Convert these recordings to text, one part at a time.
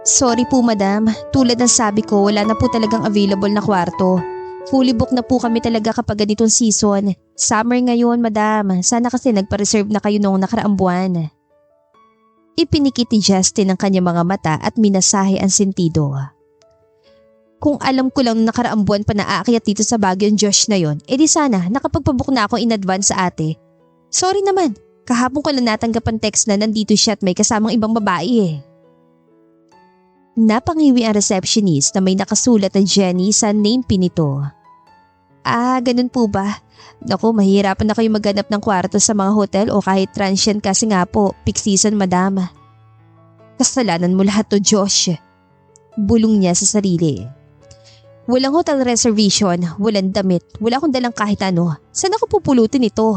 Sorry po madam, tulad ng sabi ko wala na po talagang available na kwarto. Fully book na po kami talaga kapag ganitong season. Summer ngayon madam, sana kasi nagpa-reserve na kayo noong nakaraang buwan. Ipinikit ni Justin ang kanyang mga mata at minasahe ang sentido. Kung alam ko lang nakaraang buwan pa naaakyat dito sa Baguio ang Josh na yon, edi sana nakapagpabook na ako in advance sa ate. Sorry naman, kahapon ko lang natanggap ang text na nandito siya at may kasamang ibang babae eh. Napangiwi ang receptionist na may nakasulat na Jenny sa name pin nito. Ah, ganun po ba? Naku, mahirapan na kayo maghanap ng kwarto sa mga hotel o kahit transient kasi nga po, peak season madam. Kasalanan mo lahat to Josh. Bulong niya sa sarili. Walang hotel reservation, walang damit, wala akong dalang kahit ano. Saan ako pupulutin ito?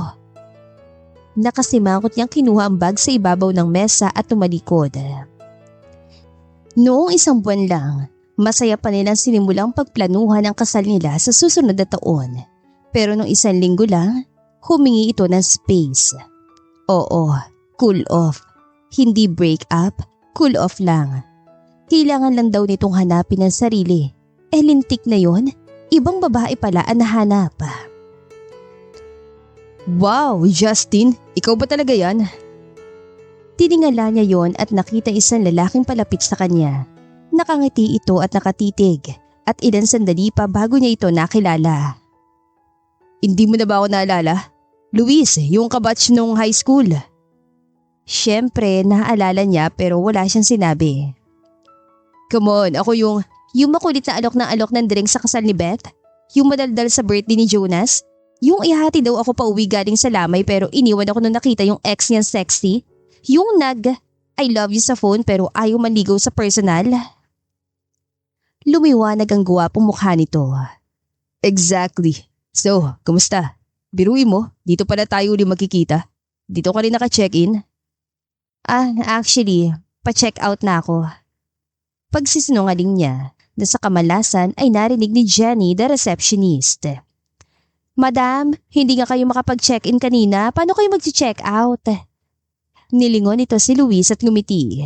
Nakasimangot niyang kinuha ang bag sa ibabaw ng mesa at tumalikod. Noong isang buwan lang, masaya pa nilang sinimulang pagplanuhan ang kasal nila sa susunod na taon. Pero nung isang linggo lang, humingi ito ng space. Oo, cool off. Hindi break up, cool off lang. Kailangan lang daw nitong hanapin ang sarili. Lintik na yon, ibang babae pala ang nahanap. Wow, Justin, ikaw ba talaga yan? Tiningala niya yon at nakita isang lalaking palapit sa kanya. Nakangiti ito at nakatitig at ilang sandali pa bago niya ito nakilala. Hindi mo na ba ako naalala? Luis, yung kabatch nung high school. Siyempre, naaalala niya pero wala siyang sinabi. Come on, ako yung makulit na alok ng drink sa kasal ni Beth? Yung madaldal sa birthday ni Jonas? Yung ihati daw ako pa uwi galing sa lamay pero iniwan ako nung nakita yung ex niyang sexy? Yung I love you sa phone pero ayaw manligaw sa personal? Lumiwanag ang guwapong mukha nito. Exactly. So, kumusta? Biruin mo, dito pala tayo uli magkikita. Dito ka rin naka-check-in? Actually, pa-check out na ako. Pagsisinungaling niya na sa kamalasan ay narinig ni Jenny, the receptionist. Madam, hindi nga kayo makapag-check-in kanina. Paano kayo mag-check out? Nilingon ito si Luis at ngumiti.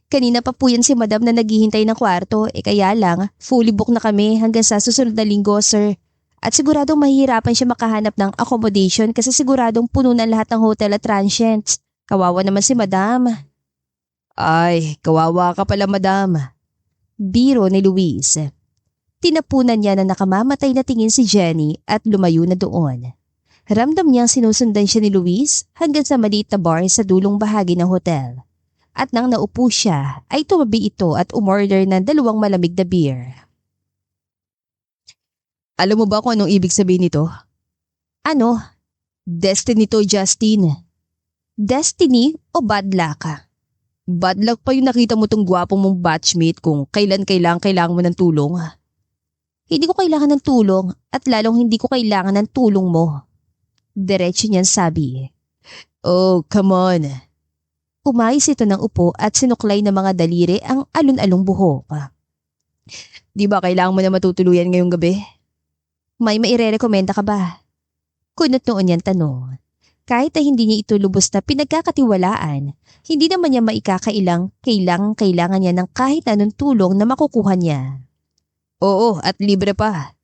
Kanina pa po yan si madam na naghihintay ng kwarto, kaya lang fully book na kami hanggang sa susunod na linggo sir. At siguradong mahihirapan siya makahanap ng accommodation kasi siguradong puno na lahat ng hotel at transients. Kawawa naman si madam. Ay, kawawa ka pala madam. Biro ni Luis. Tinapunan niya na nakamamatay na tingin si Jenny at lumayo na doon. Ramdam niyang sinusundan siya ni Luis hanggang sa maliit na bar sa dulong bahagi ng hotel. At nang naupo siya ay tumabi ito at umorder ng 2 malamig na beer. Alam mo ba kung anong ibig sabihin nito? Ano? Destiny to Justin. Destiny o bad luck? Bad luck pa yung nakita mo tong gwapong mong batchmate kung kailan kailangan mo ng tulong. Hindi ko kailangan ng tulong at lalong hindi ko kailangan ng tulong mo. Diretso niyan sabi. Oh, come on. Umayos ito ng upo at sinuklay ng mga daliri ang alon-along buhok. Di ba kailangan mo na matutuluyan ngayong gabi? May maire-rekomenda ka ba? Kunot noon yan tanong. Kahit na hindi niya ito lubos na pinagkakatiwalaan, hindi naman niya maikakailang kailangan niya ng kahit anong tulong na makukuha niya. Oo, at libre pa.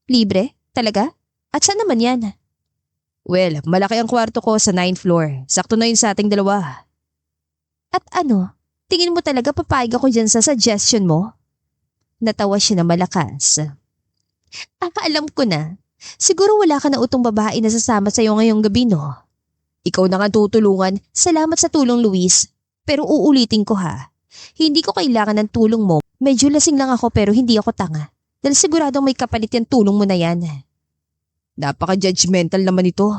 Libre? Talaga? At saan naman yan? Well, malaki ang kwarto ko sa 9th floor. Sakto na yun sa ating dalawa. At ano? Tingin mo talaga papayag ako dyan sa suggestion mo? Natawa siya na malakas. Alam ko na. Siguro wala ka na utong babae na sasama sa'yo ngayong gabi, no? Ikaw na nga tutulungan. Salamat sa tulong, Luis. Pero uulitin ko ha. Hindi ko kailangan ng tulong mo. Medyo lasing lang ako pero hindi ako tanga. Dahil siguradong may kapalit yung tulong mo na yan. Napaka-judgmental naman ito.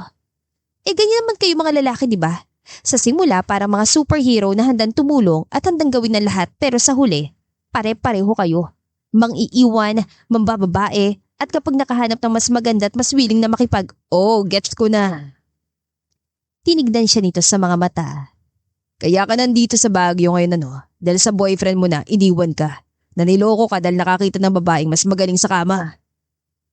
Ganyan naman kayo mga lalaki, di ba? Sa simula para mga superhero na handang tumulong at handang gawin ng lahat pero sa huli, pare-pareho kayo. Mang-iiwan, mambababae, at kapag nakahanap ng mas maganda at mas willing na gets ko na. Tinignan siya nito sa mga mata. Kaya ka nandito sa Baguio ngayon dahil sa boyfriend mo na iniwan ka. Naniloko ka dahil nakakita ng babaeng mas magaling sa kama.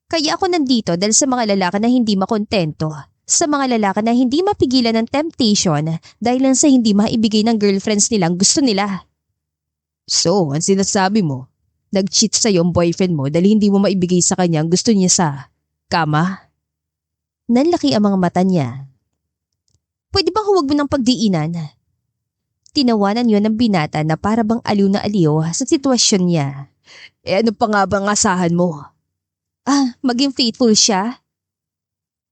Kaya ako nandito dahil sa mga lalaki na hindi makontento. Sa mga lalaki na hindi mapigilan ng temptation dahil lang sa hindi maibigay ng girlfriends nilang gusto nila. So, ang sinasabi mo, nag-cheat sa'yo ang boyfriend mo dahil hindi mo maibigay sa kanya ang gusto niya sa kama? Nanlaki ang mga mata niya. Pwede bang huwag mo ng pagdiinan? Tinawanan yon ng binata na para bang aliw na aliw sa sitwasyon niya. Ano pa nga bang asahan mo? Maging faithful siya?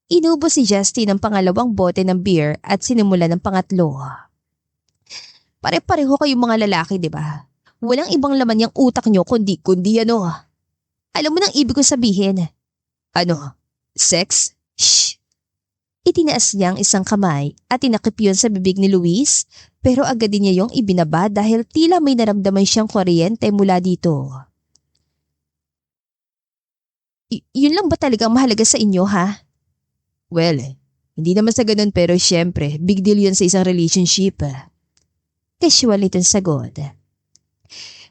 Inubos si Justin ang pangalawang bote ng beer at sinimula ng pangatlo. Pare-pareho kayong mga lalaki, di ba? Walang ibang laman yung utak nyo kundi ano. Alam mo nang ibig ko sabihin. Ano? Sex? Shh! Itinaas niya ang isang kamay at tinakip yun sa bibig ni Luis pero agad din niya yung ibinaba dahil tila may naramdaman siyang kuryente mula dito. Yun lang ba talagang mahalaga sa inyo, ha? Well, hindi naman sa ganun pero syempre, big deal yun sa isang relationship. Casual itong sagot.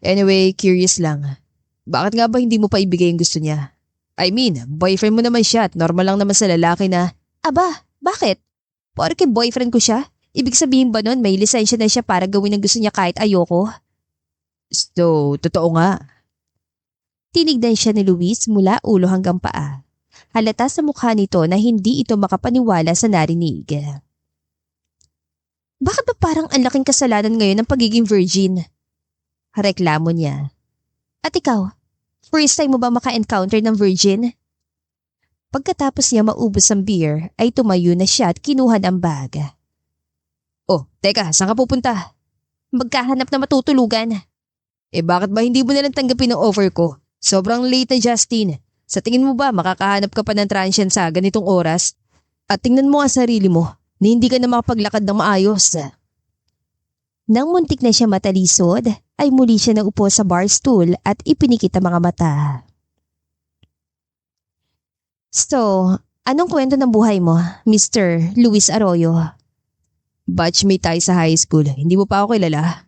Anyway, curious lang. Bakit nga ba hindi mo pa ibigay yung gusto niya? I mean, boyfriend mo naman siya at normal lang naman sa lalaki na, aba, bakit? Porke boyfriend ko siya? Ibig sabihin ba nun may lisensya na siya para gawin ang gusto niya kahit ayoko? So, totoo nga. Tinignan siya ni Luis mula ulo hanggang paa. Halata sa mukha nito na hindi ito makapaniwala sa narinig. Bakit ba parang ang laking kasalanan ngayon ng pagiging virgin? Reklamo niya. At ikaw, first time mo ba maka-encounter ng virgin? Pagkatapos niya maubos ang beer ay tumayo na siya at kinuha ang bag. Oh, teka, saan ka pupunta? Magkahanap na matutulugan. Bakit ba hindi mo nalang tanggapin ang offer ko? Sobrang late na, Justin. Sa tingin mo ba makakahanap ka pa ng transient sa ganitong oras? At tingnan mo ang sarili mo na hindi ka na makapaglakad ng maayos. Nang muntik na siya matalisod, ay muli siya naupo sa bar stool at ipinikit ang mga mata. So, anong kwento ng buhay mo, Mr. Luis Arroyo? Batchmate tayo sa high school, hindi mo pa ako kilala?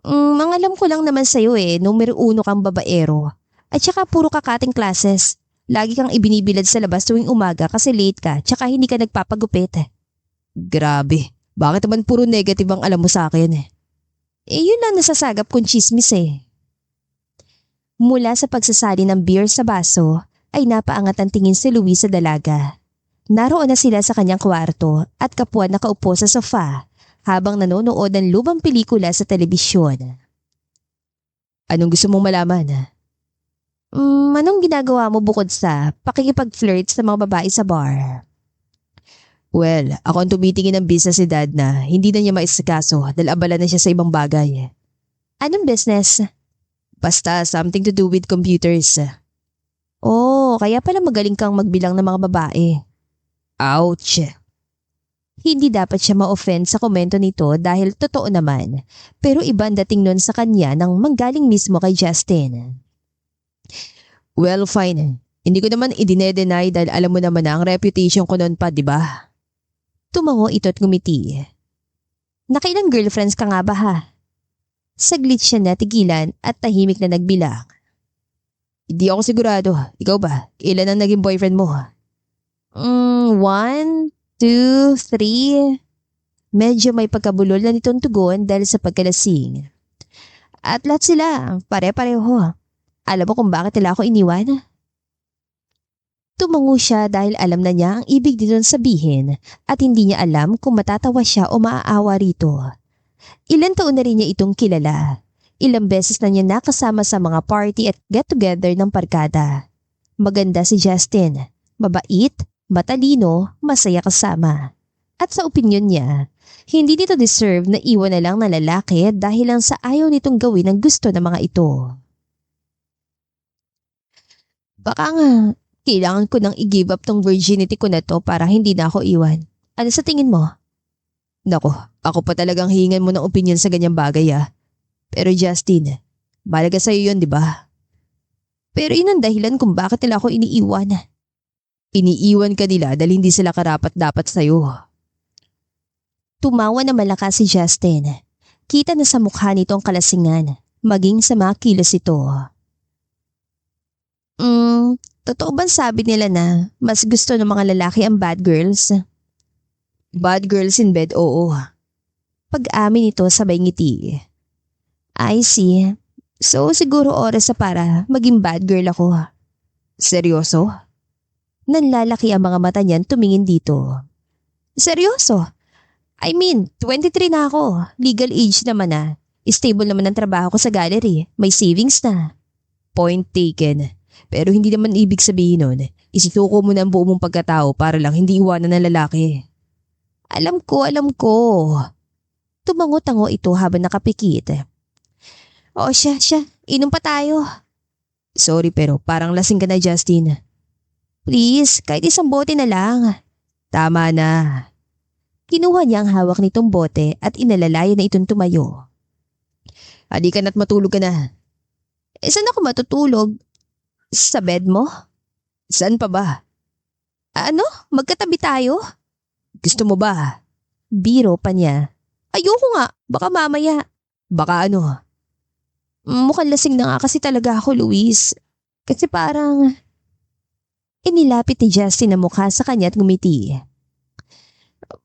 Mangalam ko lang naman sa'yo numero 1 kang babaero. At saka puro kakating classes. Lagi kang ibinibilad sa labas tuwing umaga kasi late ka tsaka hindi ka nagpapagupit. Grabe, bakit naman puro negative ang alam mo sa akin? Yun lang nasasagap kong chismis . Mula sa pagsasali ng beer sa baso ay napaangat ang tingin si Luis sa dalaga. Naroon na sila sa kanyang kwarto at kapuan nakaupo sa sofa habang nanonood ng lubang pelikula sa telebisyon. Anong gusto mong malaman? Anong ginagawa mo bukod sa pakikipag-flirt sa mga babae sa bar? Well, ako ang tumitingin ng business ni Dad na hindi na niya maisikaso dahil abala na siya sa ibang bagay. Anong business? Basta something to do with computers. Oh, kaya pala magaling kang magbilang ng mga babae. Ouch! Hindi dapat siya ma-offend sa komento nito dahil totoo naman, pero iba ang dating nun sa kanya nang manggaling mismo kay Justin. Well, fine. Hindi ko naman idine-deny dahil alam mo naman na ang reputation ko noon pa, di ba? Tumango ito at ngumiti. Nakailang girlfriends ka nga ba, ha? Saglit siya natigilan at tahimik na nagbilang. Hindi ako sigurado. Ikaw ba? Ilan ang naging boyfriend mo? 1, 2, 3. Medyo may pagkabulol na nitong tugon dahil sa pagkalasing. At lahat sila, pare-pareho. Alam mo kung bakit nila ako iniwan? Tumango siya dahil alam na niya ang ibig dito sabihin at hindi niya alam kung matatawa siya o maaawa rito. Ilan taon na rin niya itong kilala. Ilang beses na niya nakasama sa mga party at get-together ng barkada. Maganda si Justin. Mabait, matalino, masaya kasama. At sa opinyon niya, hindi nito deserve na iwan na lang ng lalaki dahil lang sa ayaw nitong gawin ang gusto ng mga ito. Baka nga, kailangan ko nang i-give up tong virginity ko na to para hindi na ako iwan. Ano sa tingin mo? Nako, ako pa talagang hihingan mo ng opinion sa ganyang bagay . Pero Justin, balaga sa'yo yun, di ba? Pero yun ang dahilan kung bakit nila ako iniiwan. Iniiwan ka nila dahil hindi sila karapat-dapat sa'yo. Tumawa na malakas si Justin. Kita na sa mukha nito ang kalasingan, maging sa mga kilos ito. Totoo bang sabi nila na mas gusto ng mga lalaki ang bad girls? Bad girls in bed, oo. Pag-amin nito sabay ngiti. I see. So siguro oras na para maging bad girl ako. Seryoso? Nanlalaki ang mga mata niyan tumingin dito. Seryoso? I mean, 23 na ako. Legal age naman na. Stable naman ang trabaho ko sa gallery. May savings na. Point taken. Pero hindi naman ibig sabihin nun, isisuko mo na ang buo mong pagkatao para lang hindi iwanan ng lalaki. Alam ko. Tumango-tango ito habang nakapikit. O siya, inom pa tayo. Sorry pero parang lasing ka na, Justin. Please, kahit isang bote na lang. Tama na. Kinuha niya ang hawak nitong bote at inalalayan na itong tumayo. Halika na't matulog ka na. Saan ako matutulog? Sa bed mo? Saan pa ba? Ano? Magkatabi tayo? Gusto mo ba? Biro pa niya. Ayoko nga, baka mamaya. Baka ano? Mukhang lasing na nga kasi talaga ako, Luis. Kasi parang... Inilapit ni Justin ang mukha sa kanya at ngumiti.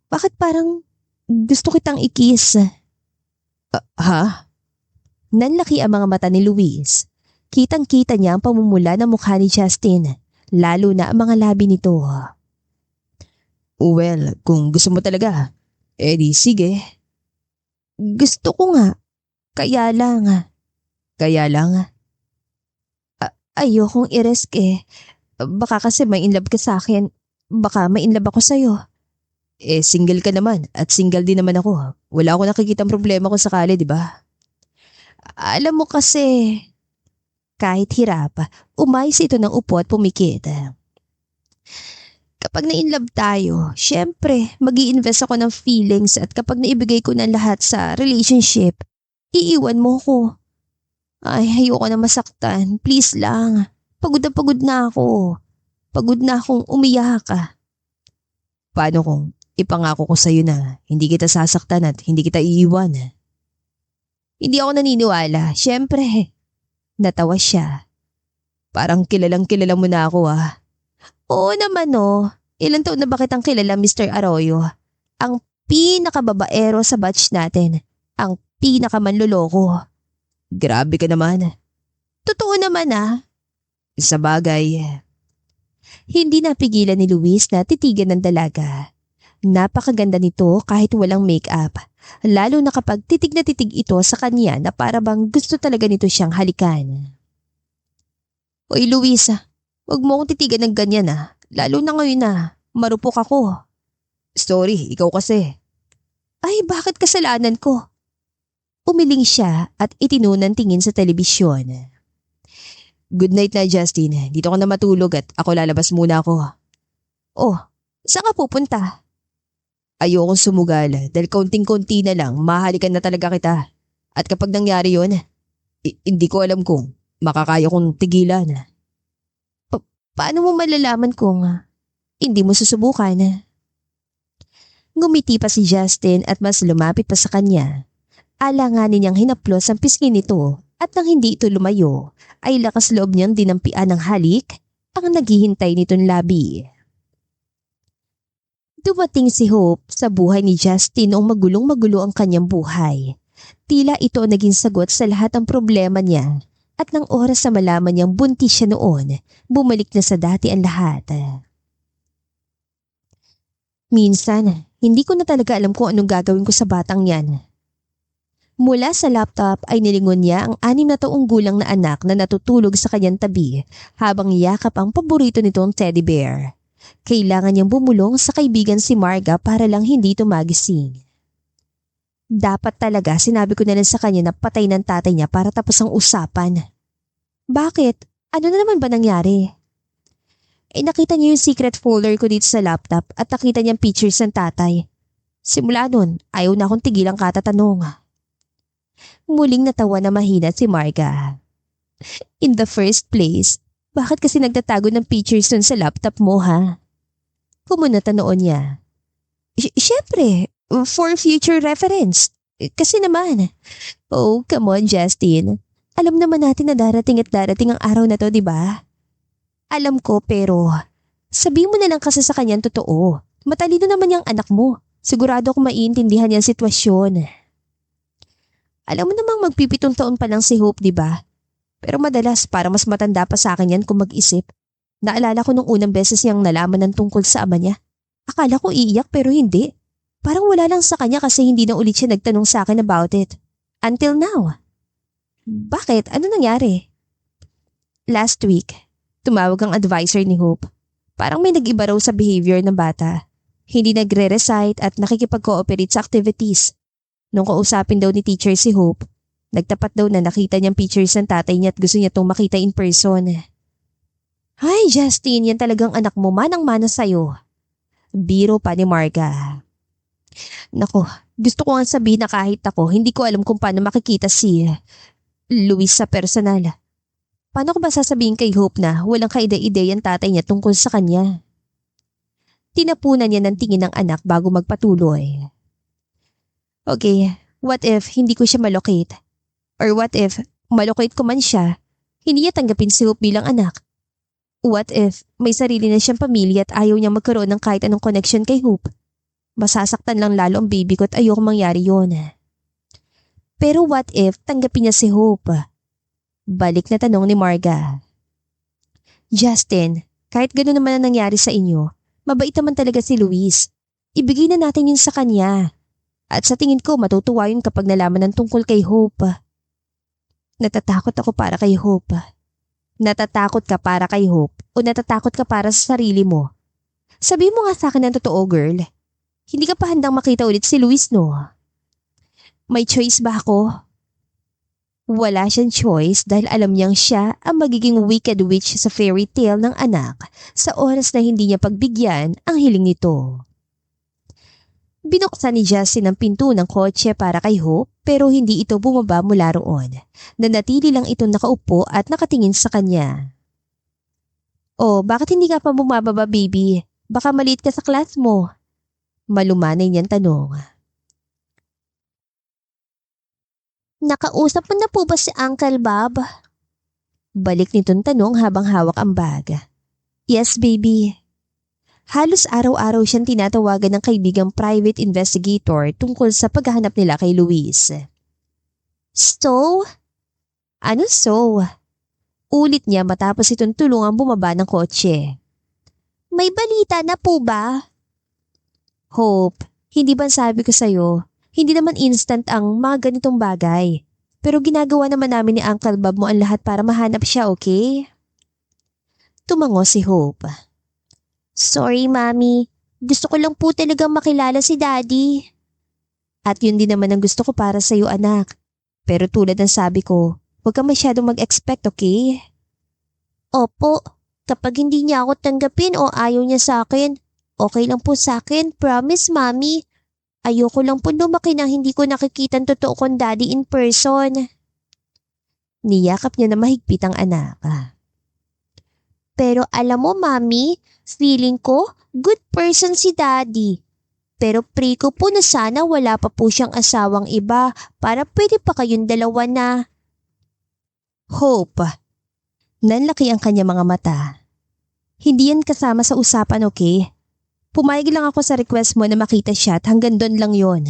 Bakit parang gusto kitang ikis? Ha? Nanlaki ang mga mata ni Luis. Kitang-kita niya ang pamumula ng mukha ni Justin, lalo na ang mga labi nito. Well, kung gusto mo talaga, di sige. Gusto ko nga, kaya lang. Ayokong i-risk eh. Baka kasi may inlove ka sa akin, baka may inlove ako sa'yo. Single ka naman at single din naman ako. Wala akong nakikitang problema kung sakali, di ba? Alam mo kasi... Kahit hirap, umayos ito ng upo at pumikit. Kapag na-inlove tayo, syempre mag-i-invest ako ng feelings at kapag naibigay ko na lahat sa relationship, iiwan mo ko. Ay, ayoko na masaktan. Please lang. Pagod na ako. Pagod na akong umiyak. Paano kung ipangako ko sa'yo na hindi kita sasaktan at hindi kita iiwan? Hindi ako naniniwala. Syempre. Natawa siya. Parang kilalang kilala mo na ako ah. Oo naman oh. Ilan taon na ba kitang kilala, Mr. Arroyo? Ang pinakababaero sa batch natin. Ang pinakamanloloko. Grabe ka naman. Totoo naman ah. Sa bagay. Hindi napigilan ni Luis na titigan ng dalaga. Napakaganda nito kahit walang make-up. Lalo na kapag titig na titig ito sa kanya na para bang gusto talaga nito siyang halikan. Oy Luisa, wag mo akong titigan ng ganyan ah. Lalo na ngayon na, marupok ako. Sorry, ikaw kasi. Ay, bakit kasalanan ko? Umiling siya at itinunan tingin sa telebisyon. Good night na Justin, dito ka na matulog at ako lalabas muna ako. Oh, saan ka pupunta? Ayokong sumugal dahil kaunting-kunti na lang mahalikan na talaga kita. At kapag nangyari yun, hindi ko alam kung makakaya kong tigilan. Paano mo malalaman kung hindi mo susubukan? Ngumiti pa si Justin at mas lumapit pa sa kanya. Alanganin niyang hinaplos ang pisngi nito at nang hindi ito lumayo, ay lakas loob niyang dinampian ng halik ang naghihintay nitong labi. Dumating si Hope sa buhay ni Justin noong magulong-magulo ang kanyang buhay. Tila ito naging sagot sa lahat ng problema niya at nang oras na malaman niyang buntis siya noon, bumalik na sa dati ang lahat. Minsan, hindi ko na talaga alam kung anong gagawin ko sa batang yan. Mula sa laptop ay nilingon niya ang 6 na taong gulang na anak na natutulog sa kanyang tabi habang yakap ang paborito nitong teddy bear. Kailangan niyang bumulong sa kaibigan si Marga para lang hindi ito magising. Dapat talaga sinabi ko na lang sa kanya na patay ng tatay niya para tapos ang usapan. Bakit? Ano na naman ba nangyari? Nakita niya yung secret folder ko dito sa laptop at nakita niyang pictures ng tatay. Simula nun, ayaw na akong tigilang katatanong. Muling natawa na mahina si Marga. In the first place, bakit kasi nagtatago ng pictures nun sa laptop mo ha? Kumunata noon niya. Siyempre, for future reference. Kasi naman. Oh, come on Justin. Alam naman natin na darating at darating ang araw na to, di ba? Alam ko pero sabihin mo na lang kasi sa kanyang totoo. Matalino naman yung anak mo. Sigurado akong maiintindihan niyang sitwasyon. Alam mo namang magpipitong taon pa lang si Hope, di ba? Pero madalas para mas matanda pa sa akin yan kung mag-isip. Naalala ko nung unang beses niyang nalaman ng tungkol sa ama niya. Akala ko iiyak pero hindi. Parang wala lang sa kanya kasi hindi na ulit siya nagtanong sa akin about it. Until now. Bakit? Ano nangyari? Last week, tumawag ang advisor ni Hope. Parang may nag-iba raw sa behavior ng bata. Hindi nagre-recite at nakikipag-cooperate sa activities. Nung kausapin daw ni teacher si Hope, nagtapat daw na nakita niyang pictures ng tatay niya at gusto niya itong makita in person. Ay, Justin, yan talagang anak mo, manang-mana sa'yo. Biro pa ni Marga. Nako, gusto ko nga sabihin na kahit ako, hindi ko alam kung paano makikita si Luis sa personal. Paano ko ba sasabihin kay Hope na walang kaide-ide ang tatay niya tungkol sa kanya? Tinapunan niya ng tingin ng anak bago magpatuloy. Okay, what if hindi ko siya malocate? Or what if malocate ko man siya, hindi niya tanggapin si Hope bilang anak? What if may sarili na siyang pamilya at ayaw niyang magkaroon ng kahit anong connection kay Hope? Masasaktan lang lalo ang baby ko at ayoko mangyari yun. Pero what if tanggapin niya si Hope? Balik na tanong ni Marga. Justin, kahit gano'n naman ang nangyari sa inyo, mabait naman talaga si Luis. Ibigay na natin yun sa kanya. At sa tingin ko matutuwa yun kapag nalaman ng tungkol kay Hope. Natatakot ako para kay Hope. Natatakot ka para kay Hope o natatakot ka para sa sarili mo? Sabi mo nga sa akin ng totoo, girl. Hindi ka pa handang makita ulit si Luis, no? May choice ba ako? Wala siyang choice dahil alam niyang siya ang magiging wicked witch sa fairy tale ng anak sa oras na hindi niya pagbigyan ang hiling nito. Binuksan ni Justin ang pinto ng kotse para kay Hope pero hindi ito bumaba mula roon. Nanatili lang ito nakaupo at nakatingin sa kanya. Oh, bakit hindi ka pa bumababa, baby? Baka maliit ka sa class mo. Malumanay niyang tanong. Nakausap mo na po ba si Uncle Bob? Balik nitong tanong habang hawak ang bag. Yes, baby. Halos araw-araw siyang tinatawagan ng kaibigang private investigator tungkol sa paghahanap nila kay Luis. So? Ano so? Ulit niya matapos itong tulungang bumaba ng kotse. May balita na po ba? Hope, hindi ba sabi ko sa'yo, hindi naman instant ang mga ganitong bagay. Pero ginagawa naman namin ni Uncle Bob mo ang lahat para mahanap siya, okay? Tumango si Hope. Sorry, Mami. Gusto ko lang po talagang makilala si Daddy. At yun din naman ang gusto ko para sa'yo, anak. Pero tulad ng sabi ko, huwag ka masyadong mag-expect, okay? Opo, kapag hindi niya ako tanggapin o ayaw niya sa akin, okay lang po sa akin, promise, Mami. Ayoko lang po lumaki na hindi ko nakikita ang totoo kong Daddy in person. Niyakap niya na mahigpit ang anak. Pero alam mo, Mami, feeling ko, good person si Daddy. Pero pray ko po na sana wala pa po siyang asawang iba para pwede pa kayong dalawa na. Hope. Nanlaki ang kanya mga mata. Hindi yan kasama sa usapan, okay? Pumayag lang ako sa request mo na makita siya at hanggang doon lang yon.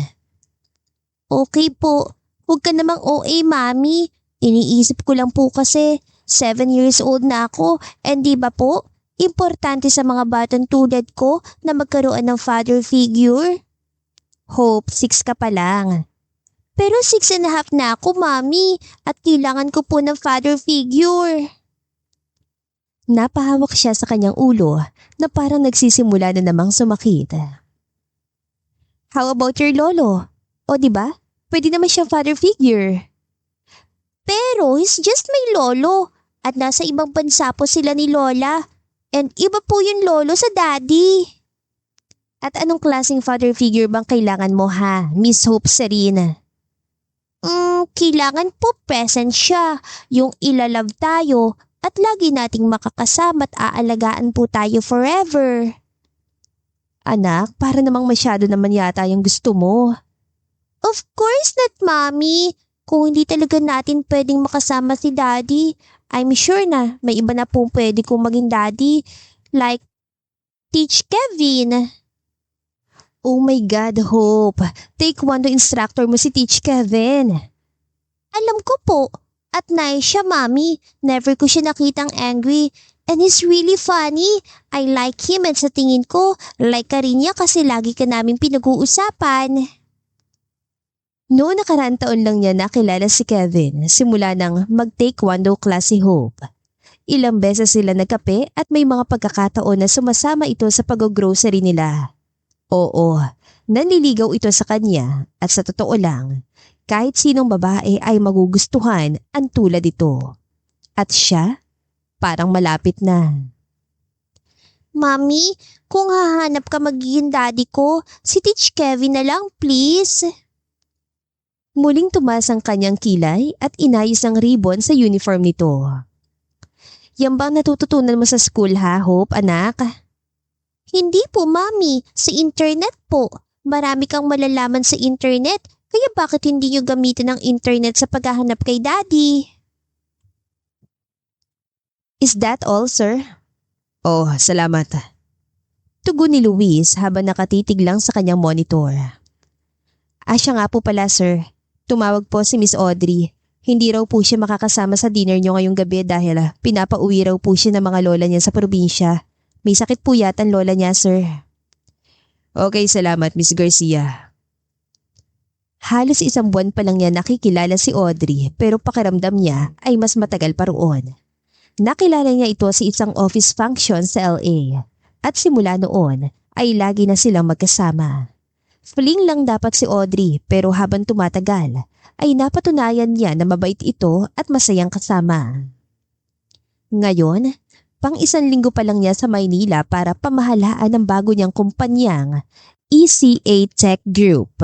Okay po. Huwag ka namang OA, Mami. Iniisip ko lang po kasi 7 years old na ako and di ba po? Importante sa mga batang tulad ko na magkaroon ng father figure. Hope, 6 ka pa lang. Pero 6.5 na ako, Mami, at kailangan ko po ng father figure. Napahawak siya sa kanyang ulo na parang nagsisimula na namang sumakit. How about your lolo? O di ba? Pwede naman siyang father figure. Pero he's just my lolo at nasa ibang bansa po sila ni Lola. And iba po yung lolo sa daddy. At anong klaseng father figure bang kailangan mo ha, Miss Hope Serena? Kailangan po present siya, yung ilalove tayo at lagi nating makakasama at aalagaan po tayo forever. Anak, para namang masyado naman yata yung gusto mo. Of course not, Mommy. Kung hindi talaga natin pwedeng makasama si Daddy, I'm sure na may iba na pong pwede kong maging daddy, like Teach Kevin. Oh my God, Hope. Taekwondo instructor mo si Teach Kevin. Alam ko po. At nice siya, Mami. Never ko siya nakitang angry. And he's really funny. I like him and sa tingin ko, like ka rin niya kasi lagi ka namin pinag-uusapan. Noong nakaraang taon lang niya nakilala si Kevin simula nang mag-taekwondo class si Hope. Ilang beses sila nagkape at may mga pagkakataon na sumasama ito sa pag-grocery nila. Oo, nanliligaw ito sa kanya at sa totoo lang, kahit sinong babae ay magugustuhan ang tulad ito. At siya, parang malapit na. Mami, kung hahanap ka magiging daddy ko, si Teach Kevin na lang please. Muling tumas ang kanyang kilay at inayos ang ribbon sa uniform nito. Yan bang natututunan mo sa school ha, Hope, anak? Hindi po, Mami. Sa internet po. Marami kang malalaman sa internet. Kaya bakit hindi nyo gamitin ang internet sa paghahanap kay Daddy? Is that all, sir? Oh, salamat. Tugon ni Luis habang nakatitig lang sa kanyang monitor. Siya nga po pala, sir. Tumawag po si Miss Audrey. Hindi raw po siya makakasama sa dinner niyo ngayong gabi dahil pinapauwi raw po siya ng mga lola niya sa probinsya. May sakit po yata ang lola niya, sir. Okay, salamat, Miss Garcia. Halos isang buwan pa lang niya nakikilala si Audrey pero pakiramdam niya ay mas matagal pa roon. Nakilala niya ito sa isang office function sa LA at simula noon ay lagi na silang magkasama. Fling lang dapat si Audrey pero habang tumatagal ay napatunayan niya na mabait ito at masayang kasama. Ngayon, pang isang linggo pa lang niya sa Maynila para pamahalaan ang bago niyang kumpanyang ECA Tech Group.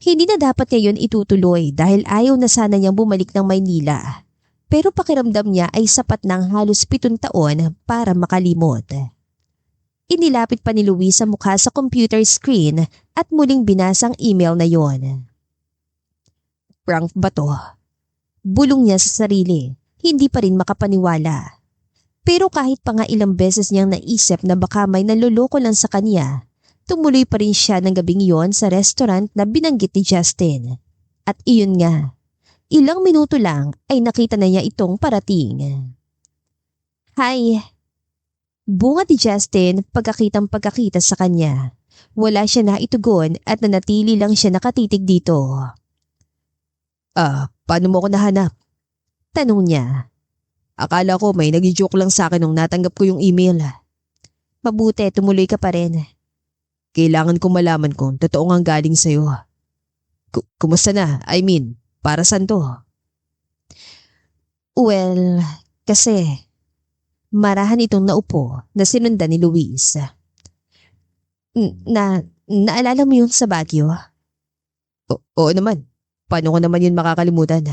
Hindi na dapat ngayon itutuloy dahil ayaw na sana niyang bumalik ng Maynila. Pero pakiramdam niya ay sapat ng halos 7 taon para makalimot. Inilapit pa ni Luis ang mukha sa computer screen at muling binasa ang email na yon. Prank ba to? Bulong niya sa sarili, hindi pa rin makapaniwala. Pero kahit pa nga ilang beses niyang naisip na baka may naloloko lang sa kanya, tumuloy pa rin siya ng gabing yon sa restaurant na binanggit ni Justin. At iyon nga, ilang minuto lang ay nakita na niya itong parating. Hi! Bunga ni Justin pagkakita sa kanya. Wala siya na itugon at nanatili lang siya nakatitig dito. Paano mo ko nahanap? Tanong niya. Akala ko may nag-joke lang sa akin nung natanggap ko yung email. Mabuti, tumuloy ka pa rin. Kailangan kong malaman kung totoo ang galing sa'yo. Kumusta na? I mean, para saan to? Well, kasi marahan itong naupo na sinundan ni Luis. Naalala mo yun sa Baguio? Oo naman. Paano ko naman yun makakalimutan?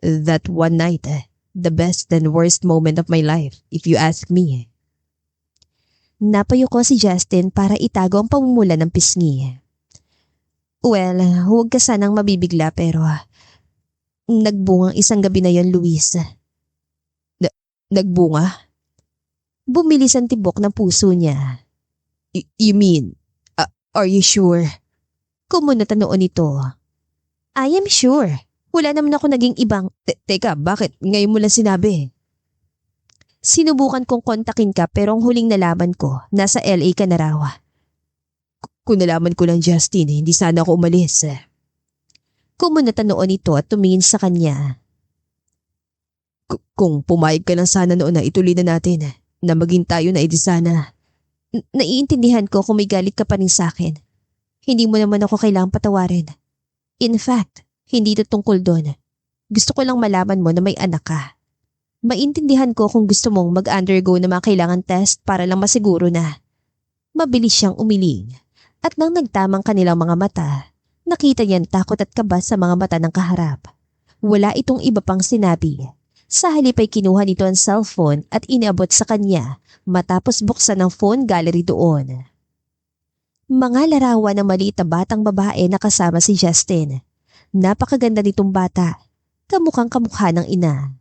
That one night, the best and worst moment of my life, if you ask me. Napayo ko si Justin para itago ang pamumula ng pisngi. Well, huwag ka sanang mabibigla pero nagbunga isang gabi na yon, Luis. Nagbunga? Bumilis ang tibok ng puso niya. You mean, are you sure? Kumunot ang noon ito. I am sure. Wala naman ako naging ibang… Teka, bakit? Ngayon mo lang sinabi. Sinubukan kong kontakin ka pero ang huling nalaman ko, nasa LA ka na raw. Kung nalaman ko lang, Justin, hindi sana ako umalis. Kumunot ang noon ito at tumingin sa kanya. Kung pumayag ka lang sana noon na ituloy na natin, na maging tayo na edi sana. Naiintindihan ko kung may galit ka pa rin sa akin. Hindi mo naman ako kailangang patawarin. In fact, hindi ito tungkol doon. Gusto ko lang malaman mo na may anak ka. Maintindihan ko kung gusto mong mag-undergo na mga kailangan test para lang masiguro na. Mabilis siyang umiling at nang nagtamang kanilang mga mata, nakita niyan takot at kaba sa mga mata ng kaharap. Wala itong iba pang sinabi. Sa halip ay kinuha nito ang cellphone at iniabot sa kanya matapos buksan ang phone gallery doon. Mga larawan ng maliit na batang babae na kasama si Justin. Napakaganda nitong bata. Kamukhang kamukha ng ina.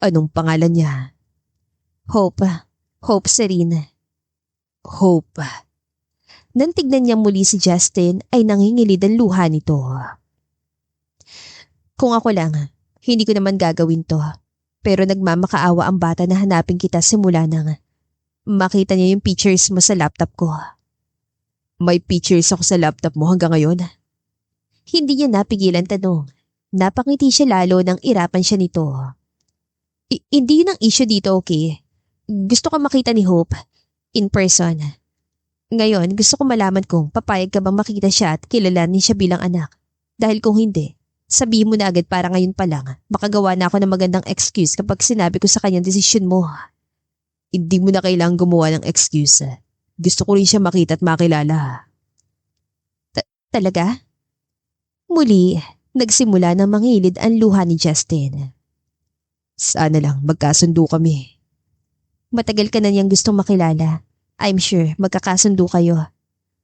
Anong pangalan niya? Hope. Hope Serene. Hope. Nang tignan niya muli si Justin ay nangingilid ang luha nito. Kung ako lang, hindi ko naman gagawin to. Pero nagmamakaawa ang bata na hanapin kita simula nang makita niya yung pictures mo sa laptop ko. May pictures ako sa laptop mo hanggang ngayon? Hindi niya napigilan tanong. Napangiti siya lalo nang irapan siya nito. Hindi yun ang issue dito, okay? Gusto ko makita ni Hope in person. Ngayon, gusto ko malaman kung papayag ka bang makita siya at kilalanin siya bilang anak. Dahil kung hindi, sabihin mo na agad para ngayon pa lang. Makagawa na ako ng magandang excuse kapag sinabi ko sa kanya desisyon mo. Hindi mo na kailangang gumawa ng excuse. Gusto ko rin siya makita at makilala. Talaga? Muli, nagsimula na mangilid ang luha ni Justin. Sana lang magkasundo kami. Matagal ka na niyang gustong makilala. I'm sure magkakasundo kayo.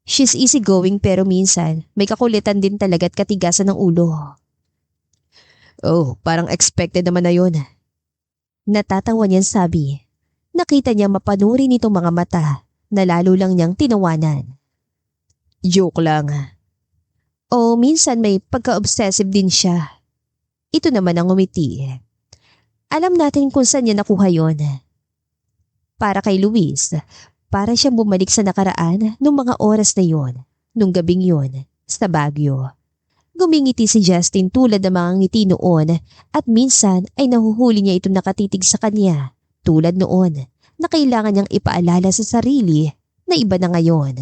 She's easygoing pero minsan may kakulitan din talaga at katigasan ng ulo. Oh, parang expected naman na yun. Natatawa niyan sabi. Nakita niya mapanuri nitong mga mata na lalo lang niyang tinawanan. Joke lang. O minsan may pagka-obsessive din siya. Ito naman ang umiti. Alam natin kung saan niya nakuha yon. Para kay Luis, para siyang bumalik sa nakaraan nung mga oras na yon, nung gabing yon, sa Baguio. Gumingiti si Justin tulad ng mga ngiti noon at minsan ay nahuhuli niya itong nakatitig sa kanya tulad noon na kailangan niyang ipaalala sa sarili na iba na ngayon.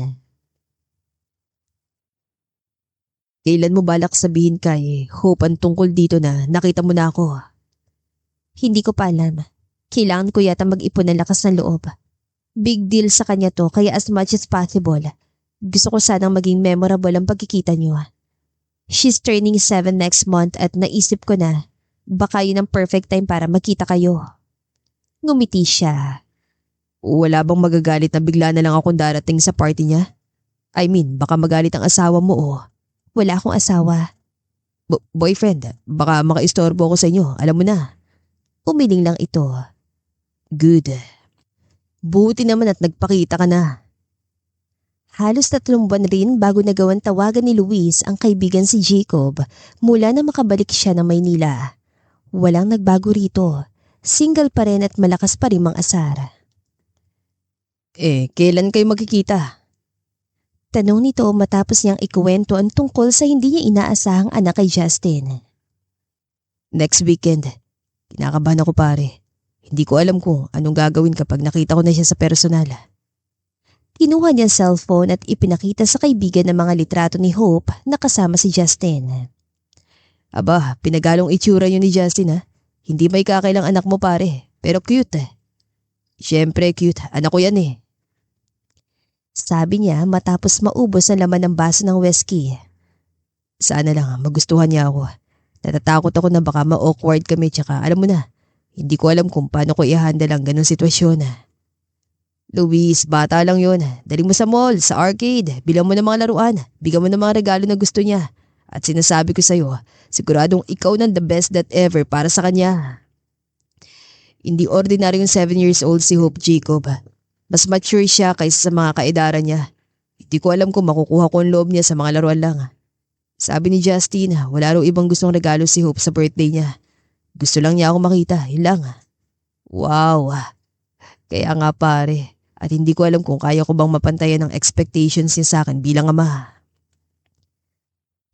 Kailan mo balak sabihin kay Hope ang tungkol dito na nakita mo na ako? Hindi ko pa alam. Kailangan ko yata mag-ipon ng lakas ng loob. Big deal sa kanya to kaya as much as possible, gusto ko sanang maging memorable ang pagkikita niyo. She's turning 7 next month at naisip ko na baka yun ang perfect time para magkita kayo. Ngumiti siya. Wala bang magagalit na bigla na lang akong darating sa party niya? I mean, baka magalit ang asawa mo o. Wala akong asawa. Boyfriend, baka makaistorbo ako sa inyo, alam mo na. Umiling lang ito. Good. Buti naman at nagpakita ka na. Halos 3 buwan rin bago nagawan tawagan ni Luis ang kaibigan si Jacob mula na makabalik siya ng Maynila. Walang nagbago rito. Single pa rin at malakas pa rin mang-asar. Kailan kayo magkikita? Tanong nito matapos niyang ikuwento ang tungkol sa hindi niya inaasahang anak kay Justin. Next weekend. Kinakabahan ako pare. Hindi ko alam kung anong gagawin kapag nakita ko na siya sa personal. Kinuha niya ang cellphone at ipinakita sa kaibigan ng mga litrato ni Hope na kasama si Justin. Aba, pinagalong itsura yun ni Justin ha. Hindi may kakailang anak mo pare, pero cute. Siyempre cute, anak ko yan eh. Sabi niya matapos maubos ang laman ng baso ng whiskey. Sana lang magustuhan niya ako. Natatakot ako na baka ma-awkward kami tsaka alam mo na, hindi ko alam kung paano ko i-handle ang ganong sitwasyon. Luis, bata lang yun. Dali mo sa mall, sa arcade, bilang mo ng mga laruan, bigyan mo ng mga regalo na gusto niya. At sinasabi ko sa'yo, siguradong ikaw nang the best that ever para sa kanya. Hindi ordinary yung 7 years old si Hope Jacob. Mas mature siya kaysa sa mga kaedaran niya. Hindi ko alam kung makukuha ko ang loob niya sa mga laruan lang. Sabi ni Justin, wala raw ibang gustong regalo si Hope sa birthday niya. Gusto lang niya ako makita, yun lang. Wow, kaya nga pare, at hindi ko alam kung kaya ko bang mapantayan ang expectations niya sa akin bilang ama.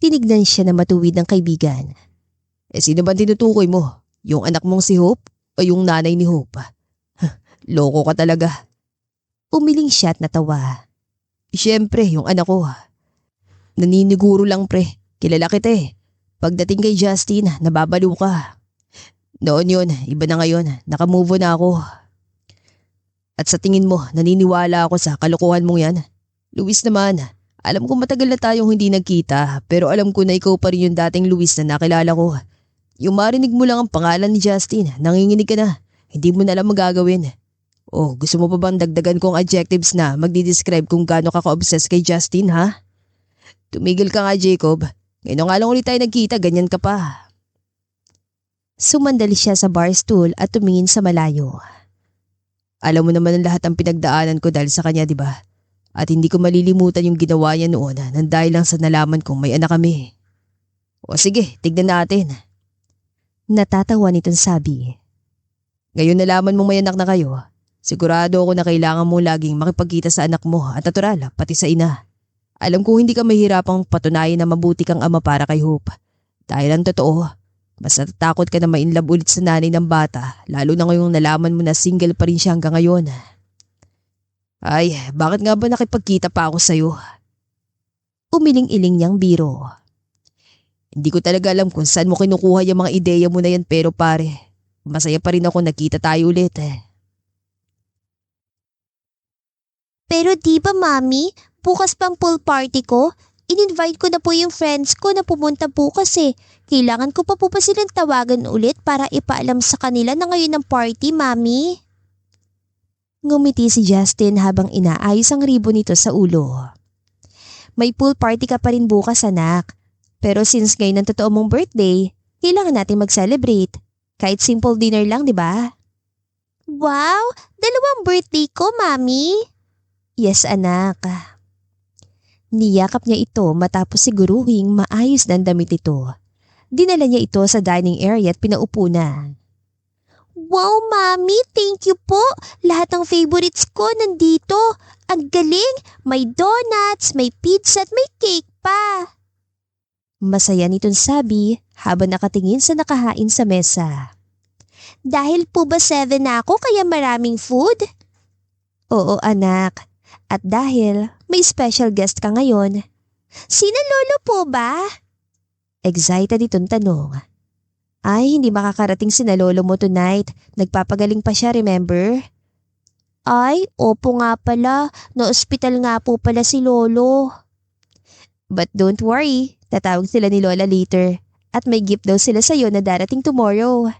Tinignan siya na matuwid ng kaibigan. Sino ba tinutukoy mo? Yung anak mong si Hope o yung nanay ni Hope? Loko ka talaga. Umiling siya at natawa. Siyempre, yung anak ko. Naniniguro lang pre, kilala kita eh. Pagdating kay Justin, nababaliw ka. Noon yun, iba na ngayon, nakamove on na ako. At sa tingin mo, naniniwala ako sa kalokohan mong yan? Luis naman, alam ko matagal na tayong hindi nagkita pero alam ko na ikaw pa rin yung dating Luis na nakilala ko. Yung marinig mo lang ang pangalan ni Justin, nanginginig ka na, hindi mo na alam magagawin. Oh, gusto mo pa bang dagdagan kong adjectives na magdi-describe kung gaano ka ka-obsess kay Justin ha? Tumigil ka nga Jacob, ngayon nga lang ulit tayo nagkita, ganyan ka pa. Sumandali siya sa bar stool at tumingin sa malayo. Alam mo naman ang lahat ng pinagdaanan ko dahil sa kanya, di ba? At hindi ko malilimutan yung ginawa niya noon nang dahil lang sa nalaman kong may anak kami. O sige, tignan natin. Natatawa nitong sabi. Ngayon nalaman mong may anak na kayo, sigurado ako na kailangan mo laging makipagkita sa anak mo at natural, pati sa ina. Alam ko hindi ka mahirapang patunayan na mabuti kang ama para kay Hope. Dahil ang totoo, mas natatakot ka na ma-inlove ulit sa nanay ng bata, lalo na ngayong nalaman mo na single pa rin siya hanggang ngayon. Ay, bakit nga ba nakipagkita pa ako sa'yo? Umiling-iling niyang biro. Hindi ko talaga alam kung saan mo kinukuha yung mga ideya mo na yan, pero pare, masaya pa rin ako nakita tayo ulit. Pero di ba mami, bukas pang pool party ko? In-invite ko na po yung friends ko na pumunta bukas eh. Kailangan ko pa po ba silang tawagan ulit para ipaalam sa kanila na ngayon ang party, mami? Ngumiti si Justin habang inaayos ang ribbon nito sa ulo. May pool party ka pa rin bukas, anak. Pero since ngayon ang totoo mong birthday, kailangan natin mag-celebrate. Kahit simple dinner lang, di ba? Wow! 2 birthday ko, mami! Yes, anak. Niyakap niya ito matapos siguruhing maayos na ang damit ito. Dinala niya ito sa dining area at pinaupo na. Wow, mami! Thank you po! Lahat ng favorites ko nandito. Ang galing! May donuts, may pizza at may cake pa. Masaya nitong sabi habang nakatingin sa nakahain sa mesa. Dahil po ba 7 na ako kaya maraming food? Oo, anak. At dahil may special guest ka ngayon. Sina lolo po ba? Excited itong tanong. Ay, hindi makakarating sina lolo mo tonight. Nagpapagaling pa siya, remember? Ay, opo nga pala. Na-ospital nga po pala si lolo. But don't worry, tatawag sila ni Lola later. At may gift daw sila sa'yo na darating tomorrow.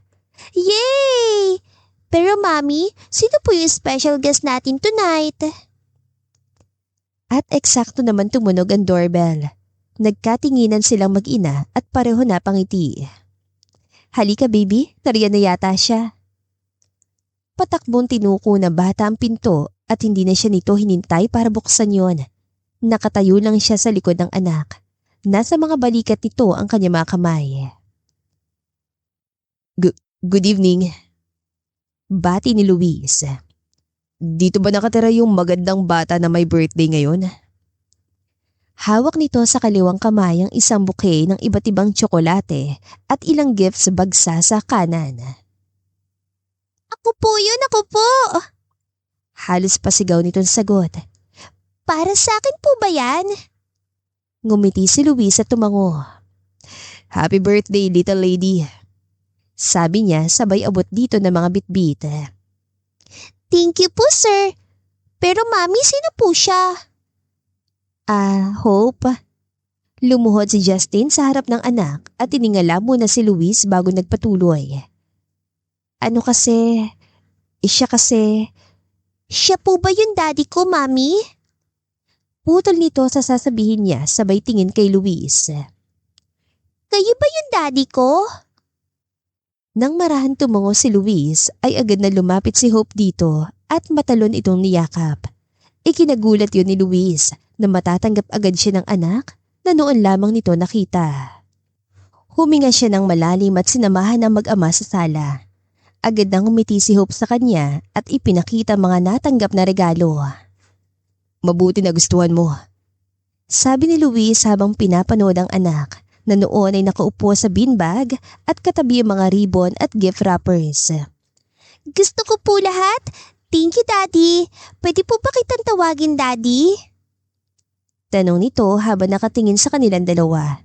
Yay! Pero mami, sino po yung special guest natin tonight? At eksakto naman tumunog ang doorbell. Nagkatinginan silang mag-ina at pareho na pangiti. Halika baby, nariyan na yata siya. Patakbong tinuko na bata ang pinto at hindi na siya nito hinintay para buksan yon. Nakatayo lang siya sa likod ng anak. Nasa mga balikat nito ang kanyang mga kamay. Good evening. Bati ni Luis. Dito ba nakatira yung magandang bata na may birthday ngayon? Hawak nito sa kaliwang kamay ang isang bouquet ng iba't ibang tsokolate at ilang gifts bagsa sa kanan. Ako po yun, ako po! Halos pasigaw nitong sagot. Para sa akin po ba yan? Ngumiti si Luis at tumango. Happy birthday, little lady. Sabi niya sabay abot dito ng mga bitbit. Thank you po, sir. Pero mami, sino po siya? Hope. Lumuhod si Justin sa harap ng anak at tiningala muna si Luis bago nagpatuloy. Ano kasi? Siya kasi. Siya po ba yung daddy ko, mami? Putol nito sa sasabihin niya sabay tingin kay Luis. Kayo ba yung daddy ko? Nang marahan tumango si Luis ay agad na lumapit si Hope dito at matalon itong niyakap. Ikinagulat yun ni Luis na matatanggap agad siya ng anak na noon lamang nito nakita. Huminga siya ng malalim at sinamahan ng mag-ama sa sala. Agad nang umiti si Hope sa kanya at ipinakita mga natanggap na regalo. Mabuti na gustuhan mo. Sabi ni Luis habang pinapanood ang anak na noon ay nakaupo sa beanbag at katabi ang mga ribbon at gift wrappers. Gusto ko po lahat. Thank you, Daddy. Pwede po ba kitang tawagin, Daddy? Tanong nito habang nakatingin sa kanilang dalawa.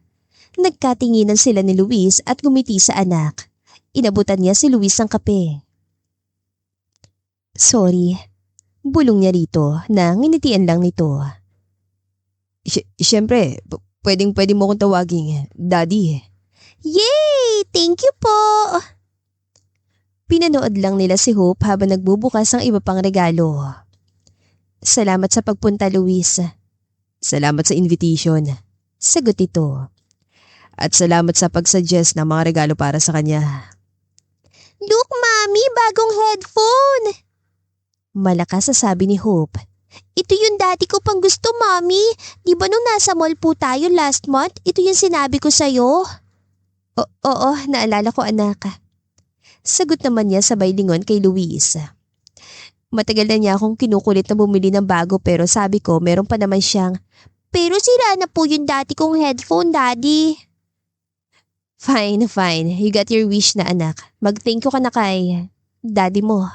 Nagkatinginan sila ni Luis at gumiti sa anak. Inabutan niya si Luis ng kape. Sorry. Bulong niya rito na nginitian lang nito. Siyempre, pwede mo kong tawagin, Daddy. Yay! Thank you po! Pinanood lang nila si Hope habang nagbubukas ng iba pang regalo. Salamat sa pagpunta, Luis. Salamat sa invitation. Sagot ito. At salamat sa pagsuggest ng mga regalo para sa kanya. Look, Mami! Bagong headphone! Malakas sa sabi ni Hope. Ito yung dati ko pang gusto, Mami. Di ba nung nasa mall po tayo last month, ito yung sinabi ko sa'yo? Oo, naalala ko anak. Sagot naman niya sabay lingon kay Luis. Matagal na niya akong kinukulit na bumili ng bago pero sabi ko meron pa naman siyang, pero sira na po yung dati kong headphone, Daddy. Fine, fine. You got your wish na anak. Mag-thank you ka na kay Daddy mo.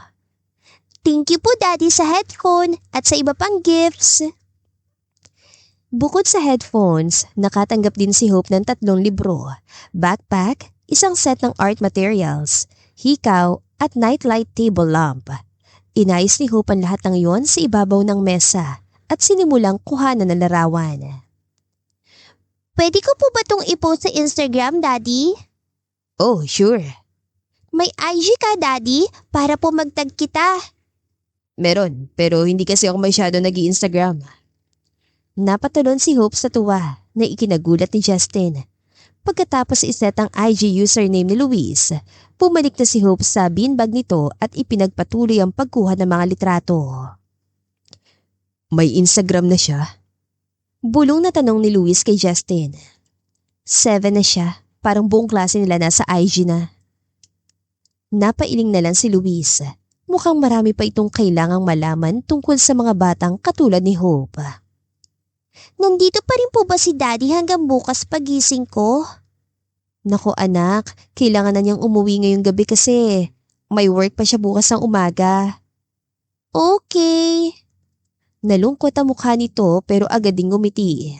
Thank you po, Daddy, sa headphone at sa iba pang gifts. Bukod sa headphones, nakatanggap din si Hope ng 3 libro, backpack, isang set ng art materials, hikaw at nightlight table lamp. Inayos ni Hope ang lahat ng iyon sa ibabaw ng mesa at sinimulang kuhanan ng larawan. Pwede ko po ba itong i-post sa Instagram, Daddy? Oh, sure. May IG ka, Daddy, para po magtag kita. Meron, pero hindi kasi ako masyado nag-i-Instagram. Napatalon si Hope sa tuwa na ikinagulat ni Justin. Pagkatapos iset ang IG username ni Luis, pumalik na si Hope sa beanbag nito at ipinagpatuloy ang pagkuha ng mga litrato. May Instagram na siya? Bulong na tanong ni Luis kay Justin. 7 na siya, parang buong klase nila nasa IG na. Napailing na lang si Luis. Mukhang marami pa itong kailangang malaman tungkol sa mga batang katulad ni Hope. Nandito pa rin po ba si Daddy hanggang bukas pagising ko? Naku anak, kailangan na niyang umuwi ngayong gabi kasi may work pa siya bukas ng umaga. Okay. Nalungkot ang mukha nito pero agad ding ngumiti.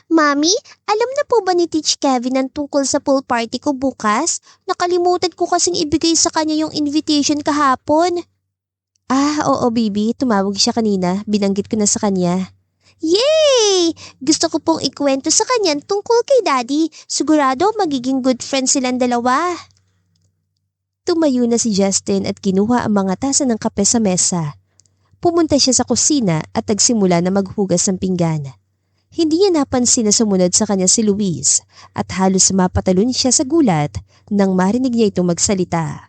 Mami, alam na po ba ni Teach Kevin ang tungkol sa pool party ko bukas? Nakalimutan ko kasing ibigay sa kanya yung invitation kahapon. Oo baby, tumawag siya kanina, binanggit ko na sa kanya. Yay! Gusto ko pong ikwento sa kanya tungkol kay Daddy. Sigurado magiging good friends silang dalawa. Tumayo na si Justin at kinuha ang mga tasa ng kape sa mesa. Pumunta siya sa kusina at nagsimula na maghugas ng pinggan. Hindi niya napansin na sumunod sa kanya si Luis at halos mapatalon siya sa gulat nang marinig niya itong magsalita.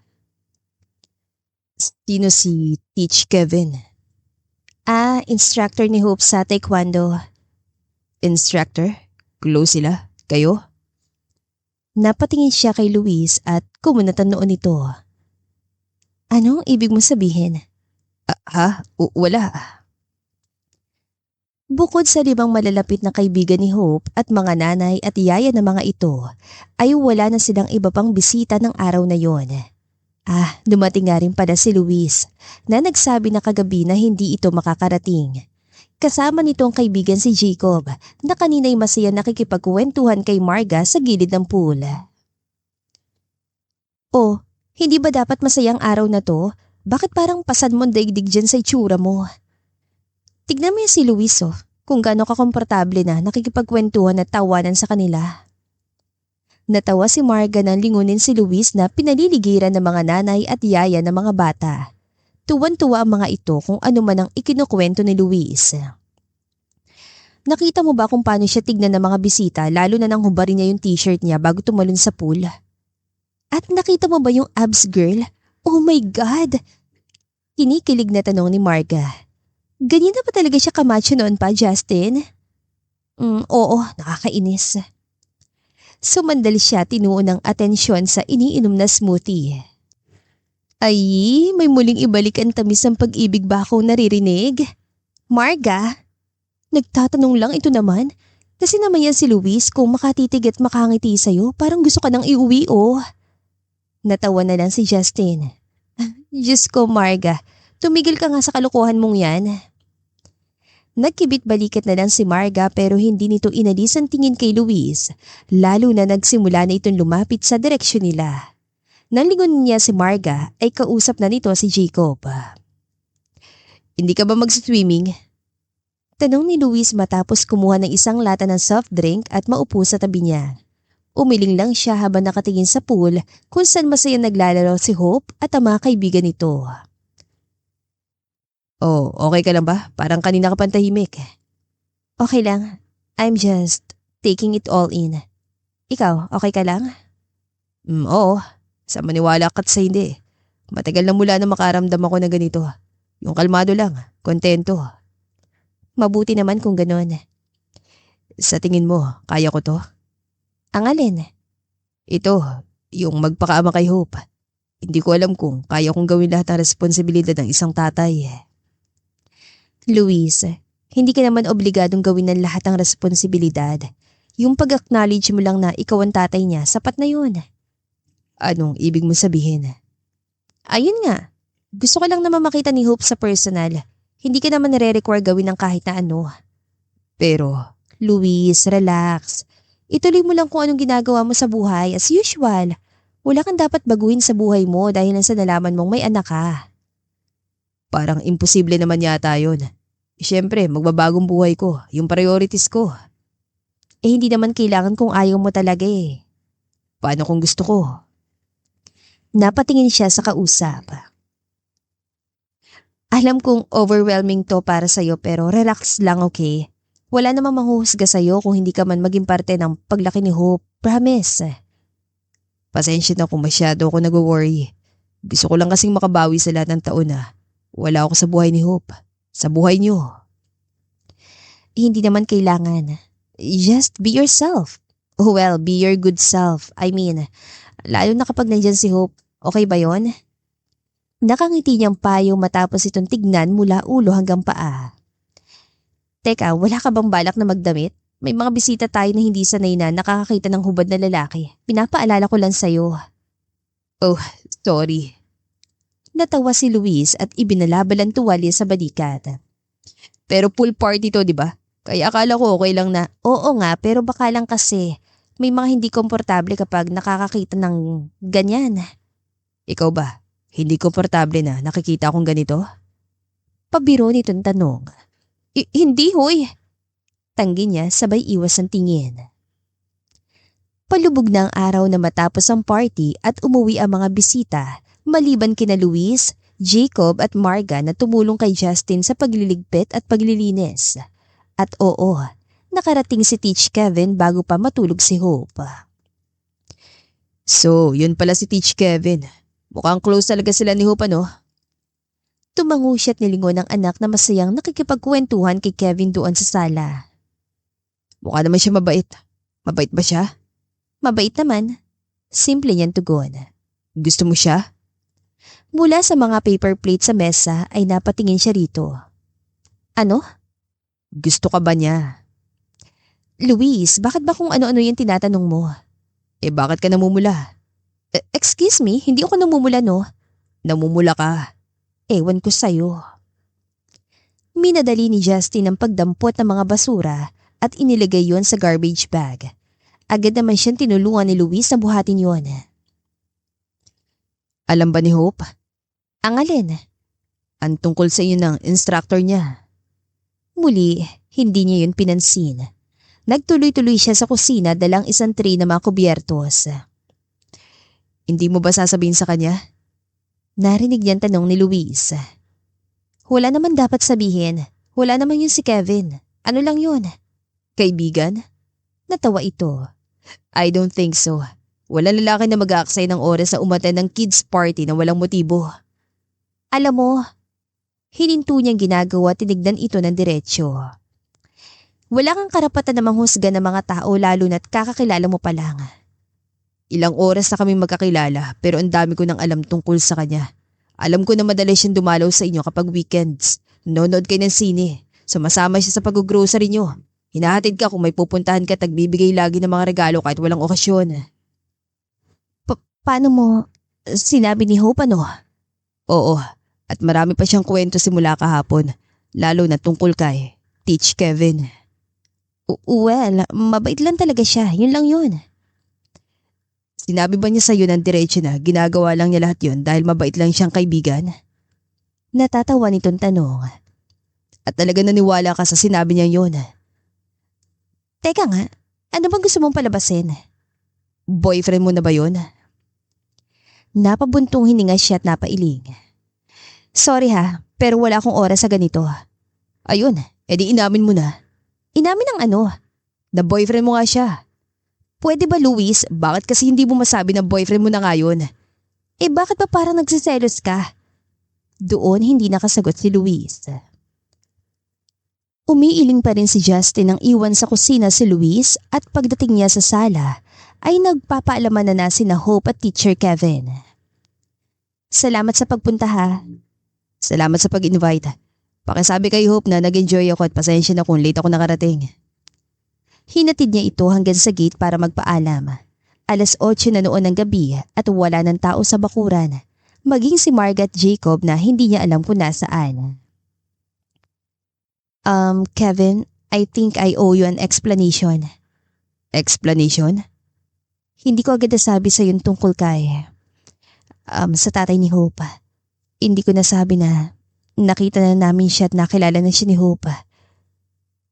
Sino si Teach Kevin? Instructor ni Hope sa taekwondo. Instructor? Close sila? Kayo? Napatingin siya kay Luis at kumunatan noon ito. Anong ibig mo sabihin? Wala. Bukod sa 5 malalapit na kaibigan ni Hope at mga nanay at yaya ng mga ito, ay wala na silang iba pang bisita ng araw na yon. Dumating nga rin pala si Luis na nagsabi na kagabi na hindi ito makakarating. Kasama nitong kaibigan si Jacob na kanina'y masaya nakikipagkwentuhan kay Marga sa gilid ng pool. Oh, hindi ba dapat masayang araw na to? Bakit parang pasad mo daigdig dyan sa itsura mo? Tignan mo yung si Luis kung gaano kakomportable na nakikipagkwentuhan at tawanan sa kanila. Natawa si Marga nang lingunin si Luis na pinaliligiran ng mga nanay at yaya ng mga bata. Tuwan-tuwa ang mga ito kung ano man ang ikinukwento ni Luis. Nakita mo ba kung paano siya tignan ng mga bisita lalo na nang hubarin niya yung t-shirt niya bago tumalon sa pool? At nakita mo ba yung abs girl? Oh my God! Kinikilig na tanong ni Marga. Ganyan na ba talaga siya kamacho noon pa, Justin? Oo, nakakainis. Sumandal siya tinuon ng atensyon sa iniinom na smoothie. Ay, may muling ibalik ang tamis ng pag-ibig ba akong naririnig? Marga? Nagtatanong lang ito naman. Kasi naman yan si Luis kung makatitig at makangiti sa'yo, parang gusto ka nang iuwi Natawa na lang si Justin. Diyos ko Marga, tumigil ka nga sa kalokohan mong yan. Nagkibit-balikat na lang si Marga pero hindi nito inalis ang tingin kay Luis, lalo na nagsimula na itong lumapit sa direksyon nila. Nang lingon niya si Marga ay kausap na nito si Jacob. Hindi ka ba mag-swimming? Tanong ni Luis matapos kumuha ng isang lata ng soft drink at maupo sa tabi niya. Umiling lang siya habang nakatingin sa pool kung saan masaya naglalaro si Hope at ang mga kaibigan nito. Oh, okay ka lang ba? Parang kanina ka pantahimik. Okay lang. I'm just taking it all in. Ikaw, okay ka lang? Oo. Sa maniwala ka't sa hindi. Matagal na mula na makaramdam ako na ganito. Yung kalmado lang, kontento. Mabuti naman kung gano'n. Sa tingin mo, kaya ko to? Ang alin? Ito, yung magpakaama kay Hope. Hindi ko alam kung kaya kong gawin lahat ng responsibilidad ng isang tatay. Luis, hindi ka naman obligadong gawin ng lahat ng responsibilidad. Yung pag-acknowledge mo lang na ikaw ang tatay niya, sapat na yun. Anong ibig mo sabihin? Ayun nga, gusto ko lang naman makita ni Hope sa personal. Hindi ka naman nare-require gawin ng kahit na ano. Pero, Luis, relax. Ituloy mo lang kung anong ginagawa mo sa buhay as usual. Wala kang dapat baguhin sa buhay mo dahil sa nalaman mong may anak ka. parang imposible naman yata yun. Siyempre, magbabagong buhay ko, yung priorities ko. Hindi naman kailangan kung ayaw mo talaga eh. Paano kung gusto ko? Napatingin siya sa kausap. Alam kong overwhelming to para sa'yo pero relax lang, okay? Wala namang manghuhusga sa'yo kung hindi ka man maging parte ng paglaki ni Hope. Promise. Pasensya na kung masyado ako nag-worry. Gusto ko lang kasing makabawi sa lahat ng taon na wala ako sa buhay ni Hope. Sa buhay niyo. Hindi naman kailangan. Just be yourself. Well, be your good self. I mean, lalo na kapag nandyan si Hope. Okay ba yon? Nakangiti niyang payo matapos itong tignan mula ulo hanggang paa. Teka, wala ka bang balak na magdamit? May mga bisita tayo na hindi sanay na nakakakita ng hubad na lalaki. Pinapaalala ko lang sa'yo. Oh, sorry. Natawa si Luis at ibinalabal ang tuwalya sa balikat. Pero pool party to, di ba? Kaya akala ko okay lang na. Oo nga, pero baka lang kasi may mga hindi komportable kapag nakakakita ng ganyan. Ikaw ba? Hindi komportable na nakikita akong ganito? Pabiro nitong tanong. Hindi hoy. Tanggi niya sabay iwas ang tingin. Palubog na ang araw na matapos ang party at umuwi ang mga bisita, maliban kina Luis, Jacob at Marga na tumulong kay Justin sa pagliligpit at paglilinis. At oo, nakarating si Teach Kevin bago pa matulog si Hope. So, yun pala si Teach Kevin. Mukhang close talaga sila ni Hope, ano? Tumango siya't nilingon ng anak na masayang nakikipagkwentuhan kay Kevin doon sa sala. Mukha naman siya mabait. Mabait ba siya? Mabait naman. Simple niyan tugon. Gusto mo siya? Mula sa mga paper plate sa mesa ay napatingin siya rito. Ano? Gusto ka ba niya? Luis, bakit ba kung ano-ano yung tinatanong mo? Bakit ka namumula? Excuse me, hindi ako namumula no. Namumula ka. Ewan ko sa'yo. Minadali ni Justin ang pagdampot ng mga basura at inilagay yon sa garbage bag. Agad naman siyang tinulungan ni Luis na buhatin yon. Alam ba ni Hope? Ang alin? Ang tungkol sa iyo ng instructor niya. Muli, hindi niya yun pinansin. Nagtuloy-tuloy siya sa kusina dalang isang tray na mga kubyertos. Hindi mo ba sasabihin sa kanya? Narinig niyang tanong ni Luis. Wala naman dapat sabihin. Wala naman yun si Kevin. Ano lang yun? Kaibigan? Natawa ito. I don't think so. Walang lalaki na mag-aaksay ng oras sa umaten ng kids party na walang motibo. Alam mo, hininto niyang ginagawa tinignan ito ng diretsyo. Wala kang karapatan na manghusga ng mga tao lalo na't kakakilala mo pa lang. Ilang oras na kaming magkakilala pero ang dami ko nang alam tungkol sa kanya. Alam ko na madalas siyang dumalaw sa inyo kapag weekends. Nanonood kayo ng sine. Sumasama siya sa pag-grocery niyo. Hinahatid ka kung may pupuntahan ka at nagbibigay lagi ng mga regalo kahit walang okasyon. Paano mo sinabi ni Hope ano? Oo, at marami pa siyang kwento simula kahapon. Lalo na tungkol kay Teach Kevin. Well, mabait lang talaga siya. Yun lang yun. Sinabi ba niya sa'yo ng diretso na ginagawa lang niya lahat yun dahil mabait lang siyang kaibigan? Natatawa nitong tanong. At talaga naniwala ka sa sinabi niya yun? Teka nga, ano bang gusto mong palabasin? Boyfriend mo na ba yun? Napabuntong hininga siya at napailing. Sorry ha, pero wala akong oras sa ganito. Ayun, edi inamin mo na. Inamin ang ano? Na boyfriend mo nga siya. Pwede ba Luis, Bakit kasi hindi mo masabi na boyfriend mo na ngayon? bakit ba parang nagsiselos ka? Doon hindi nakasagot si Luis. Umiiling pa rin si Justin nang iwan sa kusina si Luis at pagdating niya sa sala ay nagpapaalaman na sina Hope at Teacher Kevin. Salamat sa pagpunta ha. Salamat sa pag-invite. Pakisabi kay Hope na nag-enjoy ako at pasensya na kung late ako nakarating. Hinatid niya ito hanggang sa gate para magpaalam. 8:00 na noon ng gabi at wala ng tao sa bakuran. Maging si Marg at Jacob na hindi niya alam kung nasaan. Kevin, I think I owe you an explanation. Explanation? Hindi ko agad nasabi sa yun tungkol sa tatay ni Hope. Hindi ko nasabi na nakita na namin siya at nakilala na siya ni Hope.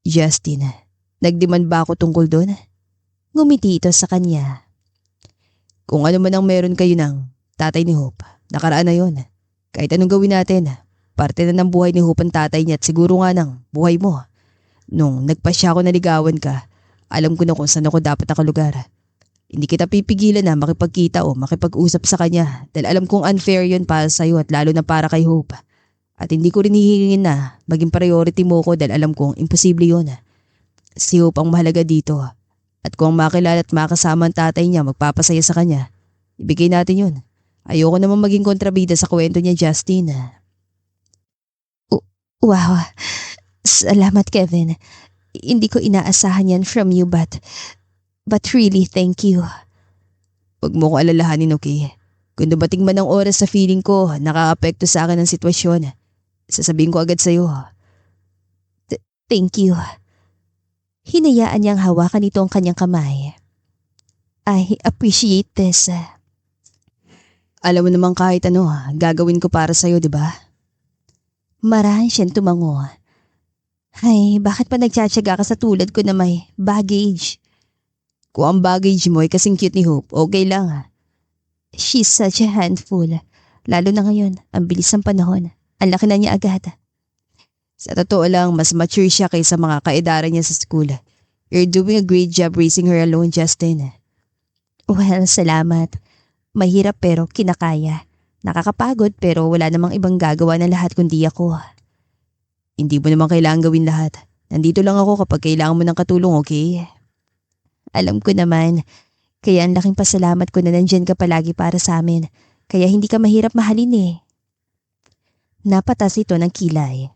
Justin, nagdemand ba ako tungkol doon? Ngumiti ito sa kanya. Kung ano man ang meron kayo ng tatay ni Hope, nakaraan na yon. Kahit anong gawin natin, parte na ng buhay ni Hope ang tatay niya at siguro nga ng buhay mo. Nung nagpasya ako na ligawan ka, alam ko na kung saan ako dapat nakalugar. Hindi kita pipigilan na makipagkita o makipag-usap sa kanya dahil alam kong unfair yun para sa'yo at lalo na para kay Hope. At hindi ko rin hihingin na maging priority mo ko dahil alam kong imposible yun. Si Hope ang mahalaga dito. At kung makilala at makasama ang tatay niya magpapasaya sa kanya, ibigay natin yun. Ayoko naman maging kontrabida sa kwento niya, Justin. Wow, salamat Kevin. Hindi ko inaasahan yan from you but really thank you. Huwag mo ko alalahanin, okay? Kung dumating man ang oras sa feeling ko nakaka-apekto sa akin ang sitwasyon, sasabihin ko agad sa'yo. Thank you. Hinayaan niyang hawakan ito ang kanyang kamay. I appreciate this. Alam mo naman kahit ano, gagawin ko para sa'yo, di ba? Marahan siyang tumango. Ay, bakit pa nagtsatsaga ka sa tulad ko na may baggage? Kung ang baggage mo ay kasing cute ni Hope, okay lang. She's such a handful. Lalo na ngayon, ang bilis ng panahon. Ang laki na niya agad. Sa totoo lang, mas mature siya kaysa mga kaedaran niya sa school. You're doing a great job raising her alone, Justin. Well, salamat. Mahirap pero kinakaya. Nakakapagod pero wala namang ibang gagawa na lahat kundi ako. Hindi mo naman kailangan gawin lahat. Nandito lang ako kapag kailangan mo ng katulong, okay? Alam ko naman. Kaya ang laking pasalamat ko na nandyan ka palagi para sa amin. Kaya hindi ka mahirap mahalin eh. Napatas ito ng kilay.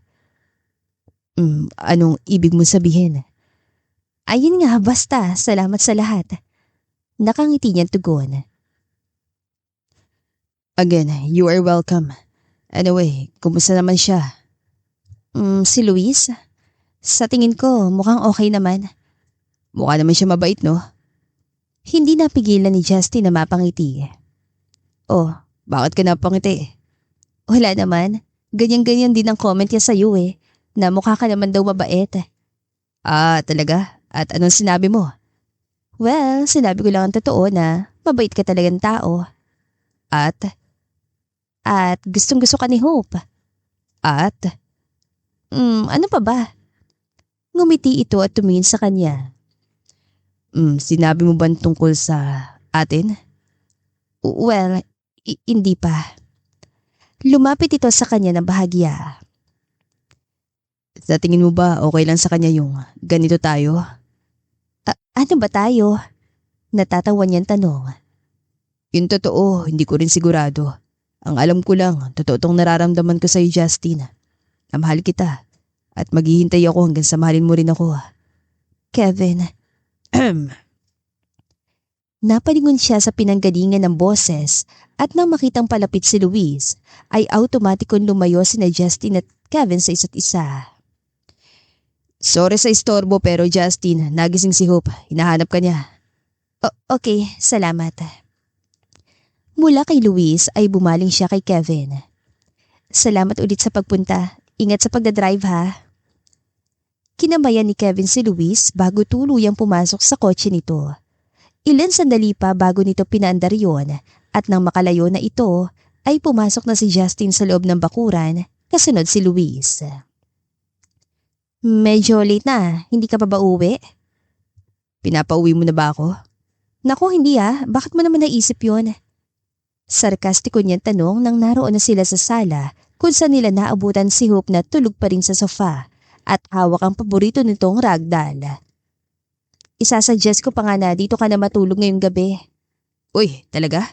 Anong ibig mo sabihin? Ayun nga, basta. Salamat sa lahat. Nakangiti niyang tugon. Again, you are welcome. Anyway, kumusta naman siya? Si Luis? Sa tingin ko, mukhang okay naman. Mukha naman siya mabait, no? Hindi napigilan ni Justin na mapangiti. Oh, bakit ka napangiti? Wala naman. Ganyan-ganyan din ang comment niya sa'yo eh. Na mukha ka naman daw mabait. Ah, talaga? At anong sinabi mo? Well, sinabi ko lang ang totoo na mabait ka talagang tao. At gustong-gusto ka ni Hope. At? Ano pa ba? Ngumiti ito at tumingin sa kanya. Sinabi mo ba tungkol sa atin? Well, hindi pa. Lumapit ito sa kanya ng bahagya. Sa tingin mo ba okay lang sa kanya yung ganito tayo? Ano ba tayo? Natatawa niyang tanong. Yung totoo, hindi ko rin sigurado. Ang alam ko lang, totoo tong nararamdaman ko sa'yo, Justin. Na mahal kita at maghihintay ako hanggang sa mahalin mo rin ako. Kevin. Napalingon siya sa pinanggalingan ng boses at nang makitang palapit si Luis, ay automatikong lumayo sina Justin at Kevin sa isa't isa. Sorry sa istorbo pero Justin, nagising si Hope. Hinahanap ka niya. Okay, salamat. Mula kay Luis ay bumaling siya kay Kevin. Salamat ulit sa pagpunta. Ingat sa pagdadrive ha. Kinamayan ni Kevin si Luis bago tuluyang pumasok sa kotse nito. Ilan sandali pa bago nito pinaandar yon at nang makalayo na ito ay pumasok na si Justin sa loob ng bakuran kasunod si Luis. Medyo late na, hindi ka pa ba uwi? Pinapauwi mo na ba ako? Naku hindi bakit mo naman naisip yon? Sarkastiko niyang tanong nang naroon na sila sa sala kung saan nila naabutan si Hope na tulog pa rin sa sofa at hawak ang paborito nitong ragdoll. Isasuggest ko pa nga na dito ka na matulog ngayong gabi. Uy, talaga?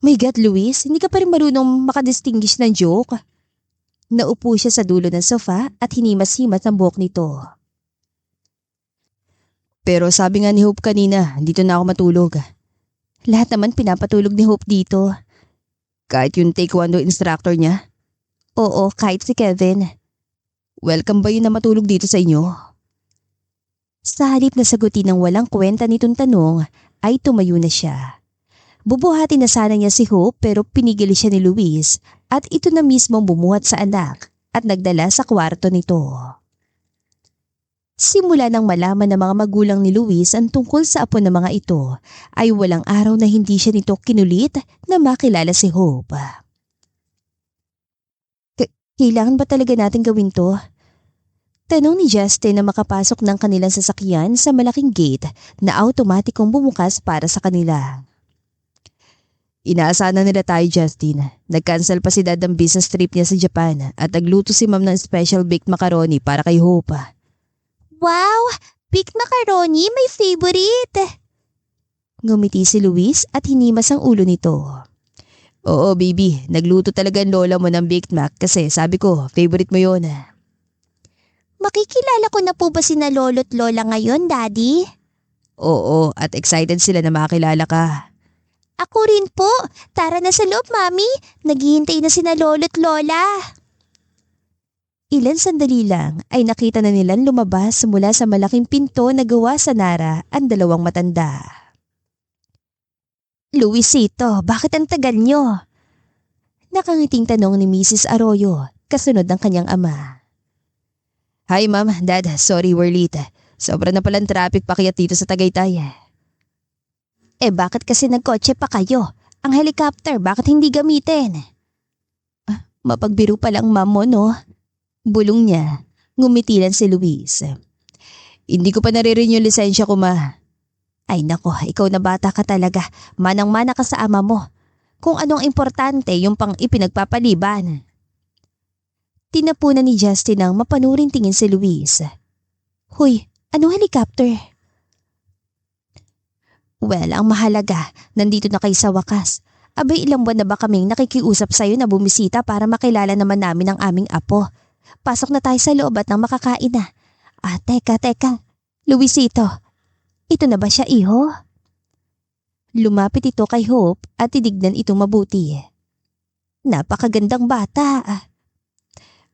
My God, Luis, hindi ka pa rin marunong makadistinguish ng joke. Naupo siya sa dulo ng sofa at hinimas-himas ang buhok nito. Pero sabi nga ni Hope kanina, dito na ako matulog. Lahat naman pinapatulog ni Hope dito. Kahit yung taekwondo instructor niya? Oo, kahit si Kevin. Welcome ba yun na matulog dito sa inyo? Sa halip na sagutin ng walang kwenta nitong tanong, ay tumayo na siya. Bubuhati na sana niya si Hope pero pinigil siya ni Luis at ito na mismo bumuhat sa anak at nagdala sa kwarto nito. Simula nang malaman ng mga magulang ni Luis ang tungkol sa apo ng mga ito, ay walang araw na hindi siya nito kinulit na makilala si Hope. Kailangan ba talaga natin gawin to? Tanong ni Justin na makapasok ng kanilang sasakyan sa malaking gate na automatikong bumukas para sa kanila. Inaasahan na nila tayo, Justin. Nag-cancel pa si Dad ang business trip niya sa Japan at nagluto si Ma'am ng special baked macaroni para kay Hope. Wow! Baked macaroni, my favorite! Ngumiti si Luis at hinimas ang ulo nito. Oo, baby. Nagluto talaga ang lola mo ng baked mac kasi sabi ko, favorite mo yun. Makikilala ko na po ba sina lolo't lola ngayon, Daddy? Oo, at excited sila na makilala ka. Ako rin po. Tara na sa loob, Mami. Naghihintay na sina lolo't lola. Ilan sandali lang ay nakita na nilang lumabas mula sa malaking pinto na gawa sa Nara ang dalawang matanda. Luisito, bakit ang tagal nyo? Nakangiting tanong ni Mrs. Arroyo, kasunod ng kanyang ama. Hi ma'am, dad, sorry we're late. Sobra na palang traffic pakyat dito sa Tagaytay. Bakit kasi nagkotse pa kayo? Ang helicopter, bakit hindi gamitin? Mapagbiro pa lang ma'am mo, no? Bulong niya, ngumitilan si Luis. Hindi ko pa nare-renew yung lisensya ko, ma. Ay nako, ikaw na bata ka talaga. Manang-mana ka sa ama mo. Kung anong importante yung pang ipinagpapaliban. Tinapunan ni Justin ang mapanuring tingin si Luis. Hoy, anong helicopter? Well, ang mahalaga, nandito na kayo sa wakas. Abay, ilang buwan na ba kaming nakikiusap sa'yo na bumisita para makilala naman namin ang aming apo? Pasok na tayo sa loob at nang makakain na. Teka. Luisito, ito na ba siya, iho? Lumapit ito kay Hope at tinignan ito mabuti. Napakagandang bata.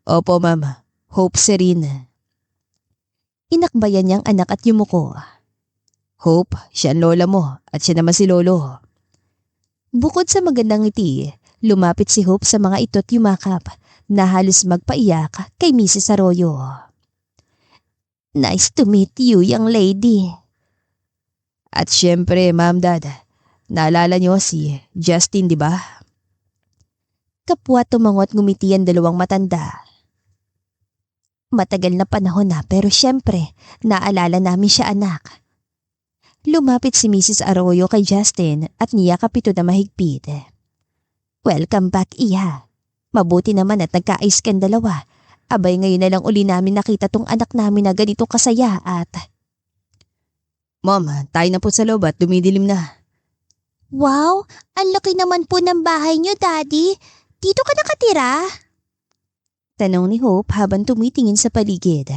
Opo, ma'am. Hope Serene. Inakbayan niyang anak at yumuko. Hope, siya ang lola mo at siya naman si lolo. Bukod sa magandang ngiti, lumapit si Hope sa mga ito't yumakap na halos magpaiyak kay Mrs. Arroyo. Nice to meet you, young lady. At syempre, ma'am, dad, naalala niyo si Justin, di ba? Kapwa tumangot ngumiti ang dalawang matanda. Matagal na panahon na pero syempre, naalala namin siya, anak. Lumapit si Mrs. Arroyo kay Justin at niyakap ito na mahigpit. Welcome back, iha. Mabuti naman at nagka-ayos kang dalawa. Abay, ngayon na lang uli namin nakita tong anak namin na ganito kasaya at... Mom, tayo na po sa loob at dumidilim na. Wow, ang laki naman po ng bahay niyo, Daddy. Dito ka nakatira? Tanong ni Hope habang tumitingin sa paligid.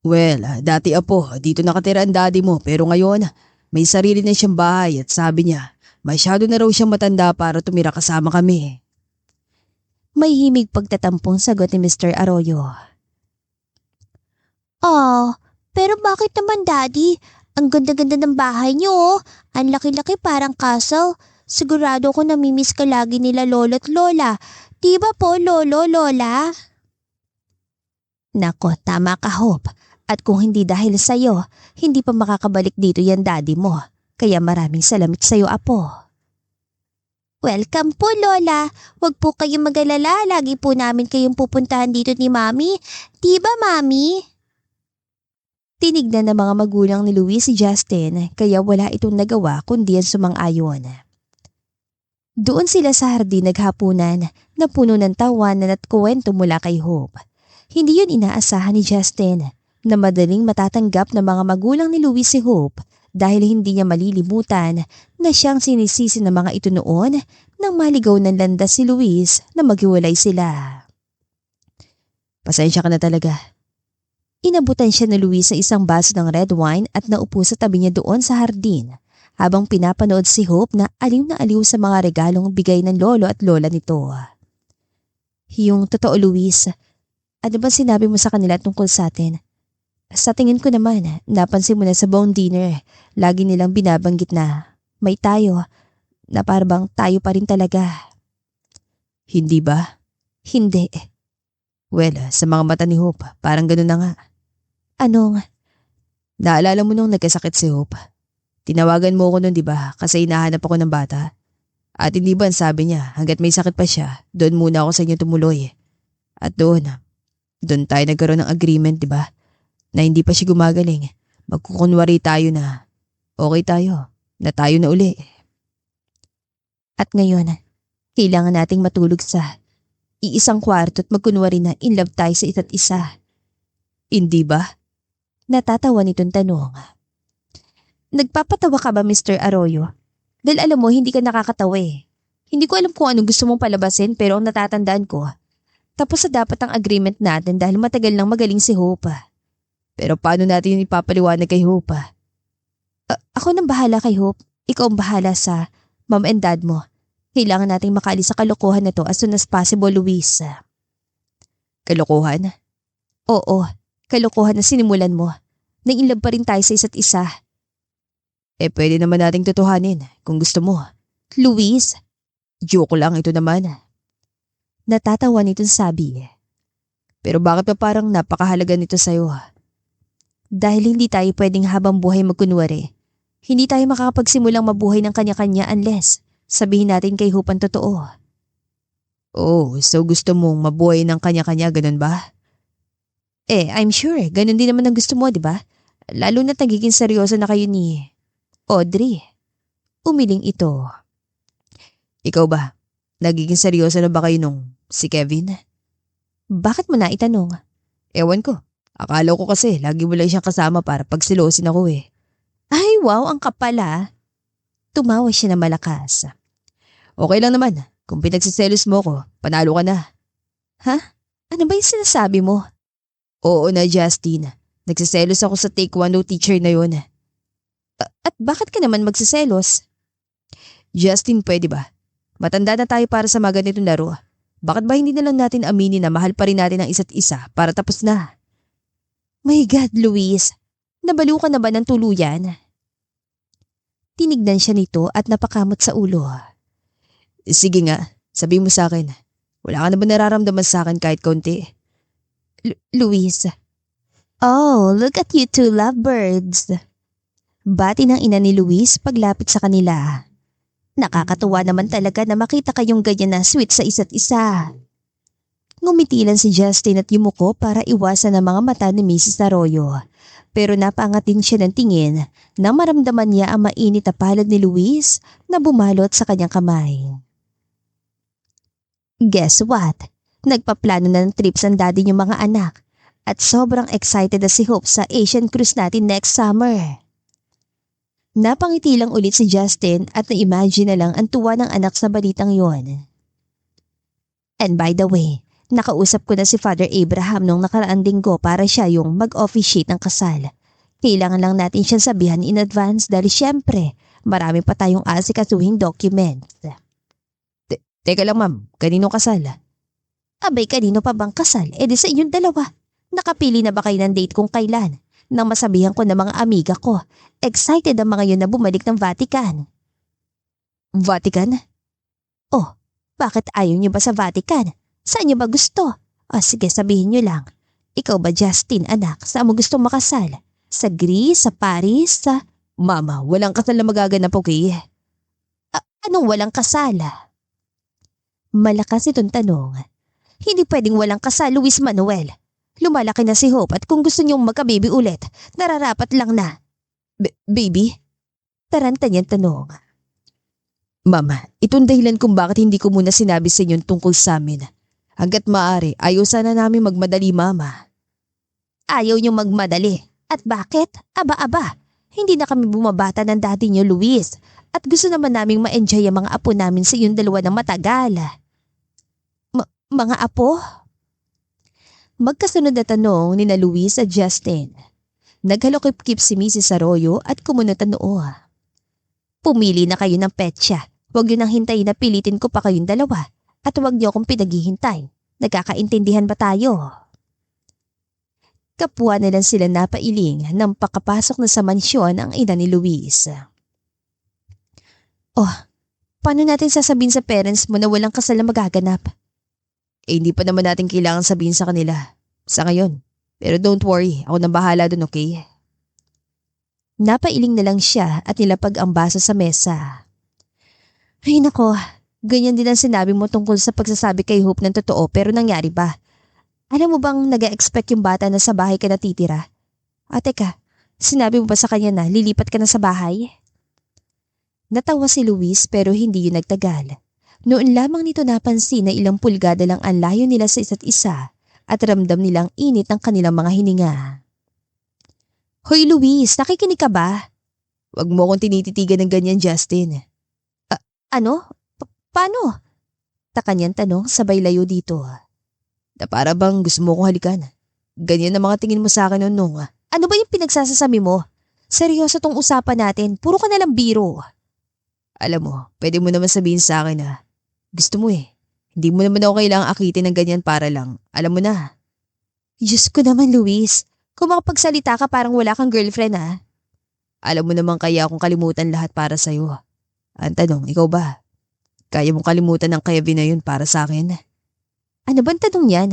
Well, dati apo, dito nakatira ang daddy mo pero ngayon may sarili na siyang bahay at sabi niya, masyado na raw siyang matanda para tumira kasama kami. May himig pagtatampong sagot ni Mr. Arroyo. Pero bakit naman, Daddy? Ang ganda-ganda ng bahay niyo, oh. Ang laki-laki parang castle. Sigurado ko namimiss ka lagi nila lolo't lola. Di ba po, lolo, lola? Nako, tama ka, Hope. At kung hindi dahil sa'yo, hindi pa makakabalik dito yan daddy mo. Kaya maraming salamat sa'yo, apo. Welcome po, Lola. Huwag po kayong mag-alala. Lagi po namin kayong pupuntahan dito ni Mami. Di ba, Mami? Tinignan ng mga magulang ni Luis si Justin kaya wala itong nagawa kundi ang sumang-ayon. Doon sila sa hardin naghapunan na puno ng tawanan at kwento mula kay Hope. Hindi yun inaasahan ni Justin. na madaling matatanggap ng mga magulang ni Luis si Hope dahil hindi niya malilimutan na siyang sinisisi ng mga ito noon nang maligaw ng landas si Luis na maghiwalay sila. Pasensya ka na talaga. Inabutan siya ni Luis sa isang baso ng red wine at naupo sa tabi niya doon sa hardin habang pinapanood si Hope na aliw sa mga regalong bigay ng lolo at lola nito. Yung totoo, Luis, ano ba sinabi mo sa kanila tungkol sa atin? Sa tingin ko naman, napansin mo na sa buong dinner, lagi nilang binabanggit na may tayo, na parang tayo pa rin talaga. Hindi ba? Hindi. Well, sa mga mata ni Hope, parang ganun na nga. Anong? Naalala mo nung nagkasakit si Hope? Tinawagan mo ko nun, di ba? Kasi hinahanap ako ng bata. At hindi ba sabi niya, hanggat may sakit pa siya, doon muna ako sa inyo tumuloy. At doon tayo nagkaroon ng agreement, di ba? Na hindi pa siya gumagaling. Magkukunwari tayo na okay tayo, na tayo na uli. At ngayon, kailangan nating matulog sa iisang kwarto at magkunwari na in love tayo sa isa't isa. Hindi ba? Natatawa nitong tanong. Nagpapatawa ka ba, Mr. Arroyo? Dahil alam mo, hindi ka nakakatawa eh. Hindi ko alam kung anong gusto mong palabasin pero ang natatandaan ko, tapos sa dapat ang agreement natin dahil matagal nang magaling si Hope. Pero paano natin yung ipapaliwanag kay Hope? Ako nang bahala kay Hope. Ikaw ang bahala sa mom and dad mo. Kailangan nating makaalis sa kalokohan na to as soon as possible, Luis. Kalokohan? Oo, kalokohan na sinimulan mo. Nai-inlove pa rin tayo sa isa't isa. Pwede naman nating tutuhanin kung gusto mo. Luis, joke lang ito naman. Natatawa nitong sabi. Pero bakit pa parang napakahalaga nito sa'yo? Dahil hindi tayo pwedeng habang buhay magkunwari. Hindi tayo makakapagsimulang mabuhay ng kanya-kanya unless sabihin natin kay Hope ang totoo. Oh, so gusto mong mabuhay ng kanya-kanya, ganun ba? I'm sure, ganun din naman ang gusto mo, di ba? Lalo na nagiging seryoso na kayo ni Audrey. Umiling ito. Ikaw ba? Nagiging seryoso na ba kayo nung si Kevin? Bakit mo na itanong? Ewan ko. Akala ko kasi lagi mo lang siyang kasama para pagsilosin ako eh. Ay wow, ang kapala. Tumawa siya na malakas. Okay lang naman. Kung pinagsiselos mo ko, panalo ka na. Ha? Ano ba yung sinasabi mo? Oo na, Justin. Nagsiselos ako sa taekwondo teacher na yun. At bakit ka naman magsiselos? Justin, pwede ba? Matanda na tayo para sa mga ganitong laro. Bakit ba hindi na lang natin aminin na mahal pa rin natin ang isa't isa para tapos na? My God, Luis. Nabaliw ka na ba ng tuluyan? Tinignan siya nito at napakamot sa ulo. Sige nga, sabi mo sa akin. Wala ka na ba nararamdaman sa akin kahit konti? Luis. Oh, look at you two lovebirds. Bati ng ina ni Luis paglapit sa kanila. Nakakatuwa naman talaga na makita kayong ganyan na sweet sa isa't isa. Ngumitilan si Justin at yumuko para iwasan ang mga mata ni Mrs. Arroyo. Pero napaangat din siya ng tingin nang maramdaman niya ang mainit na palad ni Luis na bumalot sa kanyang kamay. Guess what? Nagpaplano na ng trips ang daddy niyong mga anak at sobrang excited na si Hope sa Asian cruise natin next summer. Napangiti lang ulit si Justin at na-imagine na lang ang tuwa ng anak sa balitang yon. And by the way, nakausap ko na si Father Abraham nung nakaraang linggo para siya yung mag-officiate ng kasal. Kailangan lang natin siyang sabihan in advance dahil syempre, marami pa tayong asikasuhing documents. Teka lang ma'am, kanino kasal? Abay, kanino pa bang kasal? Di sa inyong dalawa. Nakapili na ba kayo ng date kung kailan? Nang masabihan ko ng mga amiga ko, excited ang mga yun na bumalik ng Vatican. Vatican? Oh, bakit ayaw niyo ba sa Vatican? Saan niyo ba gusto? Sige, sabihin niyo lang. Ikaw ba, Justin, anak, saan mo gusto makasal? Sa Greece, sa Paris, sa... Mama, walang kasal na magaganap, okay? Anong walang kasal? Malakas itong tanong. Hindi pwedeng walang kasal, Luis Manuel. Lumalaki na si Hope at kung gusto niyong magka-baby ulit, nararapat lang na. Baby? Taranta niyang tanong. Mama, itong dahilan kung bakit hindi ko muna sinabi sa inyo tungkol sa amin. Hanggat maaari, ayaw sana namin magmadali, Mama. Ayaw niyo magmadali. At bakit? Aba-aba. Hindi na kami bumabata ng daddy niyo, Luis. At gusto naman naming ma-enjoy ang mga apo namin sa iyong dalawa ng matagal. Mga apo? Magkasunod na tanong ni na Luis at Justin. Naghalokip-kip si Mrs. Arroyo at kumunot ang noo. Pumili na kayo ng petsa. Huwag yun ang hintayin na pilitin ko pa kayong dalawa. At huwag niyo akong pinaghihintay. Nagkakaintindihan ba tayo? Kapwa na lang sila napailing nang pakapasok na sa mansyon ang ina ni Luis. Oh, paano natin sasabihin sa parents mo na walang kasal na magaganap? Hindi pa naman natin kailangan sabihin sa kanila. Sa ngayon. Pero don't worry, ako nang bahala dun, okay? Napailing na lang siya at nilapag ang baso sa mesa. Ay nako, ganyan din ang sinabi mo tungkol sa pagsasabi kay Hope ng totoo pero nangyari ba? Alam mo bang nag-expect yung bata na sa bahay ka natitira? Teka, sinabi mo ba sa kanya na lilipat ka na sa bahay? Natawa si Luis pero hindi yun nagtagal. Noon lamang nito napansin na ilang pulgada lang ang layo nila sa isa't isa at ramdam nilang init ng kanilang mga hininga. Hoy Luis, nakikinig ka ba? Huwag mo akong tinititigan ng ganyan, Justin. Ano? Paano? Taka niyang tanong sabay layo dito. Na para bang gusto mo kong halikan. Ganyan ang mga tingin mo sa akin noon. Ano ba yung pinagsasasabi mo? Seryoso tong usapan natin, puro ka nalang biro. Alam mo, pwede mo naman sabihin sa akin na gusto mo eh. Hindi mo naman ako kailangang akitin ng ganyan para lang. Alam mo na. Diyos ko naman, Luis. Kung makapagsalita ka parang wala kang girlfriend Alam mo naman kaya akong kalimutan lahat para sa'yo. Ang tanong, ikaw ba? Kaya mong kalimutan ang Kevin na yun para sa akin? Ano bang tanong yan?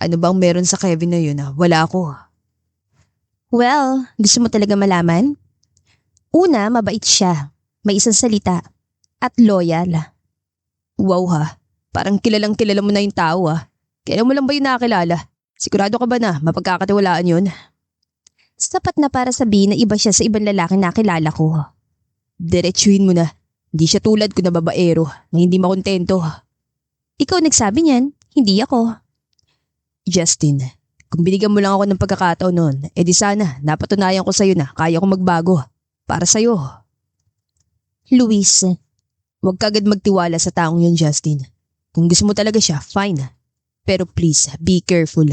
Ano bang meron sa Kevin na yun wala ako? Well, gusto mo talaga malaman? Una, mabait siya. May isang salita. At loyal. Wow parang kilalang kilala mo na yung tao Kailan mo lang ba yun nakakilala? Sigurado ka ba na mapagkakatiwalaan yun? Sapat na para sabihin na iba siya sa ibang lalaki na kilala ko. Diretsuhin mo na. Hindi siya tulad ko na babaero na hindi makontento. Ikaw nagsabi niyan, hindi ako. Justin, kung binigyan mo lang ako ng pagkakataon noon, edi sana napatunayan ko sa'yo na kaya ko magbago. Para sa'yo. Luis, huwag ka agad magtiwala sa taong yun, Justin. Kung gusto mo talaga siya, fine. Pero please, be careful.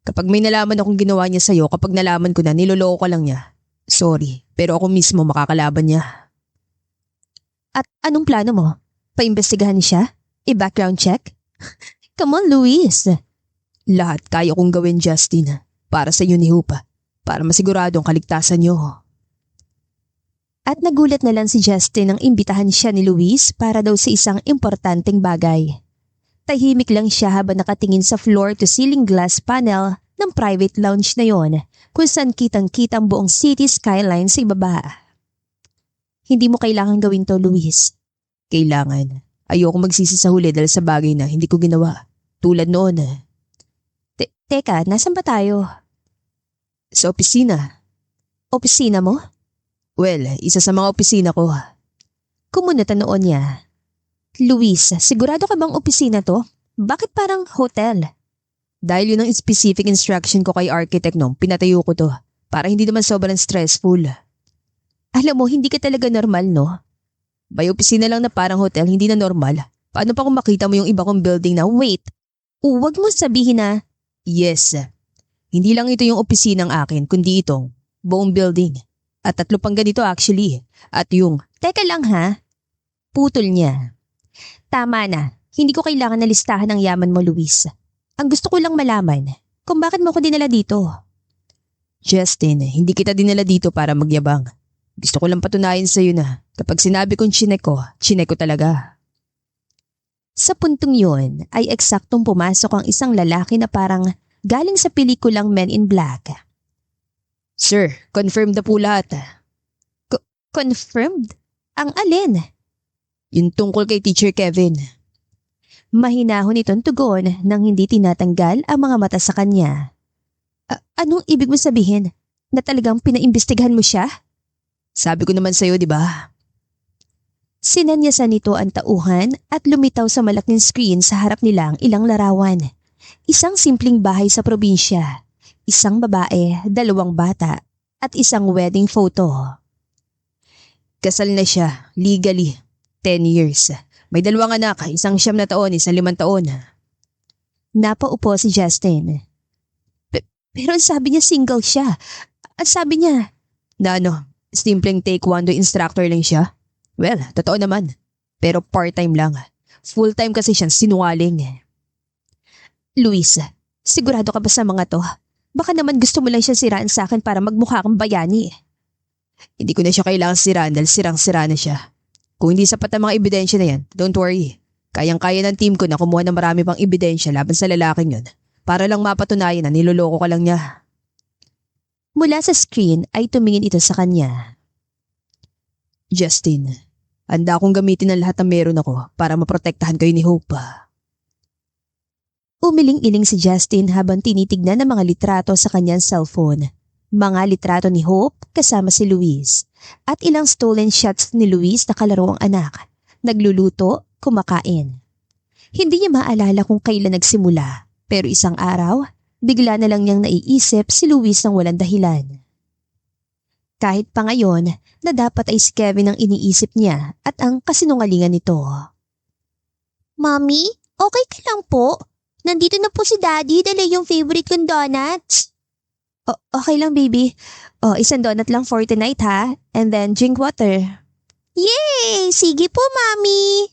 Kapag may nalaman akong ginawa niya sa'yo, kapag nalaman ko na niloloko ka lang niya. Sorry, pero ako mismo makakalaban niya. At anong plano mo? Paimbestigahan siya? I-background check? Come on, Luis. Lahat kaya kong gawin, Justin. Para sa iyo ni Hope. Para masigurado ang kaligtasan niyo. At nagulat na lang si Justin nang imbitahan siya ni Luis para daw sa isang importanteng bagay. Tahimik lang siya habang nakatingin sa floor-to-ceiling glass panel ng private lounge na yon kung saan kitang-kita ang buong city skyline sa ibaba. Hindi mo kailangan gawin to, Luis. Kailangan. Ayoko magsisi sa huli dahil sa bagay na hindi ko ginawa. Tulad noon. Teka, nasan ba tayo? Sa opisina. Opisina mo? Well, isa sa mga opisina ko. Kumunot ang noon niya. Luis, sigurado ka bang opisina to? Bakit parang hotel? Dahil yun ang specific instruction ko kay architect nung pinatayo ko to. Para hindi naman sobrang stressful. Alam mo, hindi ka talaga normal, no? May opisina lang na parang hotel, hindi na normal. Paano pa kung makita mo yung iba kong building na, wait, huwag mo sabihin na, yes. Hindi lang ito yung opisina ng akin, kundi itong buong building. At 3 pang ganito actually. At yung, teka lang putol niya. Tama na, hindi ko kailangan na listahan ng yaman mo, Luis. Ang gusto ko lang malaman, kung bakit mo ko dinala dito. Justin, hindi kita dinala dito para magyabang. Gusto ko lang patunayan sa iyo na kapag sinabi kong chinek ko talaga. Sa puntong yun ay eksaktong pumasok ang isang lalaki na parang galing sa pelikulang Men in Black. Sir, confirmed na po lahat. Confirmed? Ang alin? Yung tungkol kay Teacher Kevin. Mahinahon itong tugon nang hindi tinatanggal ang mga mata sa kanya. Anong ibig mo sabihin? Na talagang pinaimbestigahan mo siya? Sabi ko naman sa'yo, di ba? Sinanyasan nito ang tauhan at lumitaw sa malaking screen sa harap nila ang ilang larawan. Isang simpleng bahay sa probinsya. isang babae, 2 bata, at isang wedding photo. Kasal na siya, legally, 10 years. May 2 anak, isang 9 na taon, isang 5 taon. Napaupo si Justin. Pero sabi niya single siya. At sabi niya na simpleng taekwondo instructor lang siya. Well, totoo naman. Pero part-time lang. Full-time kasi siyang sinungaling. Luis, sigurado ka ba sa mga to? Baka naman gusto mo lang siya siraan sa akin para magmukha kang bayani. Hindi ko na siya kailangan siraan dahil sirang-sira na siya. Kung hindi sapat ang mga ebidensya na yan, don't worry. Kayang-kaya ng team ko na kumuha ng marami pang ebidensya laban sa lalaking yun para lang mapatunayan na niloloko ka lang niya. Mula sa screen ay tumingin ito sa kanya. Justin, handa akong gamitin ang lahat ng meron ako para maprotektahan kayo ni Hope. Umiling-iling si Justin habang tinitignan ang mga litrato sa kanyang cellphone. Mga litrato ni Hope kasama si Luis at ilang stolen shots ni Luis na kalaro ang anak. Nagluluto, kumakain. Hindi niya maalala kung kailan nagsimula pero isang araw, bigla na lang niyang naiisip si Luis ng walang dahilan. Kahit pa ngayon na dapat ay si Kevin ang iniisip niya at ang kasinungalingan nito. Mommy, okay ka lang po? Nandito na po si Daddy, dala yung favorite kong donuts. Okay lang baby. Isang donut lang for tonight ha. And then drink water. Yay! Sige po, Mommy!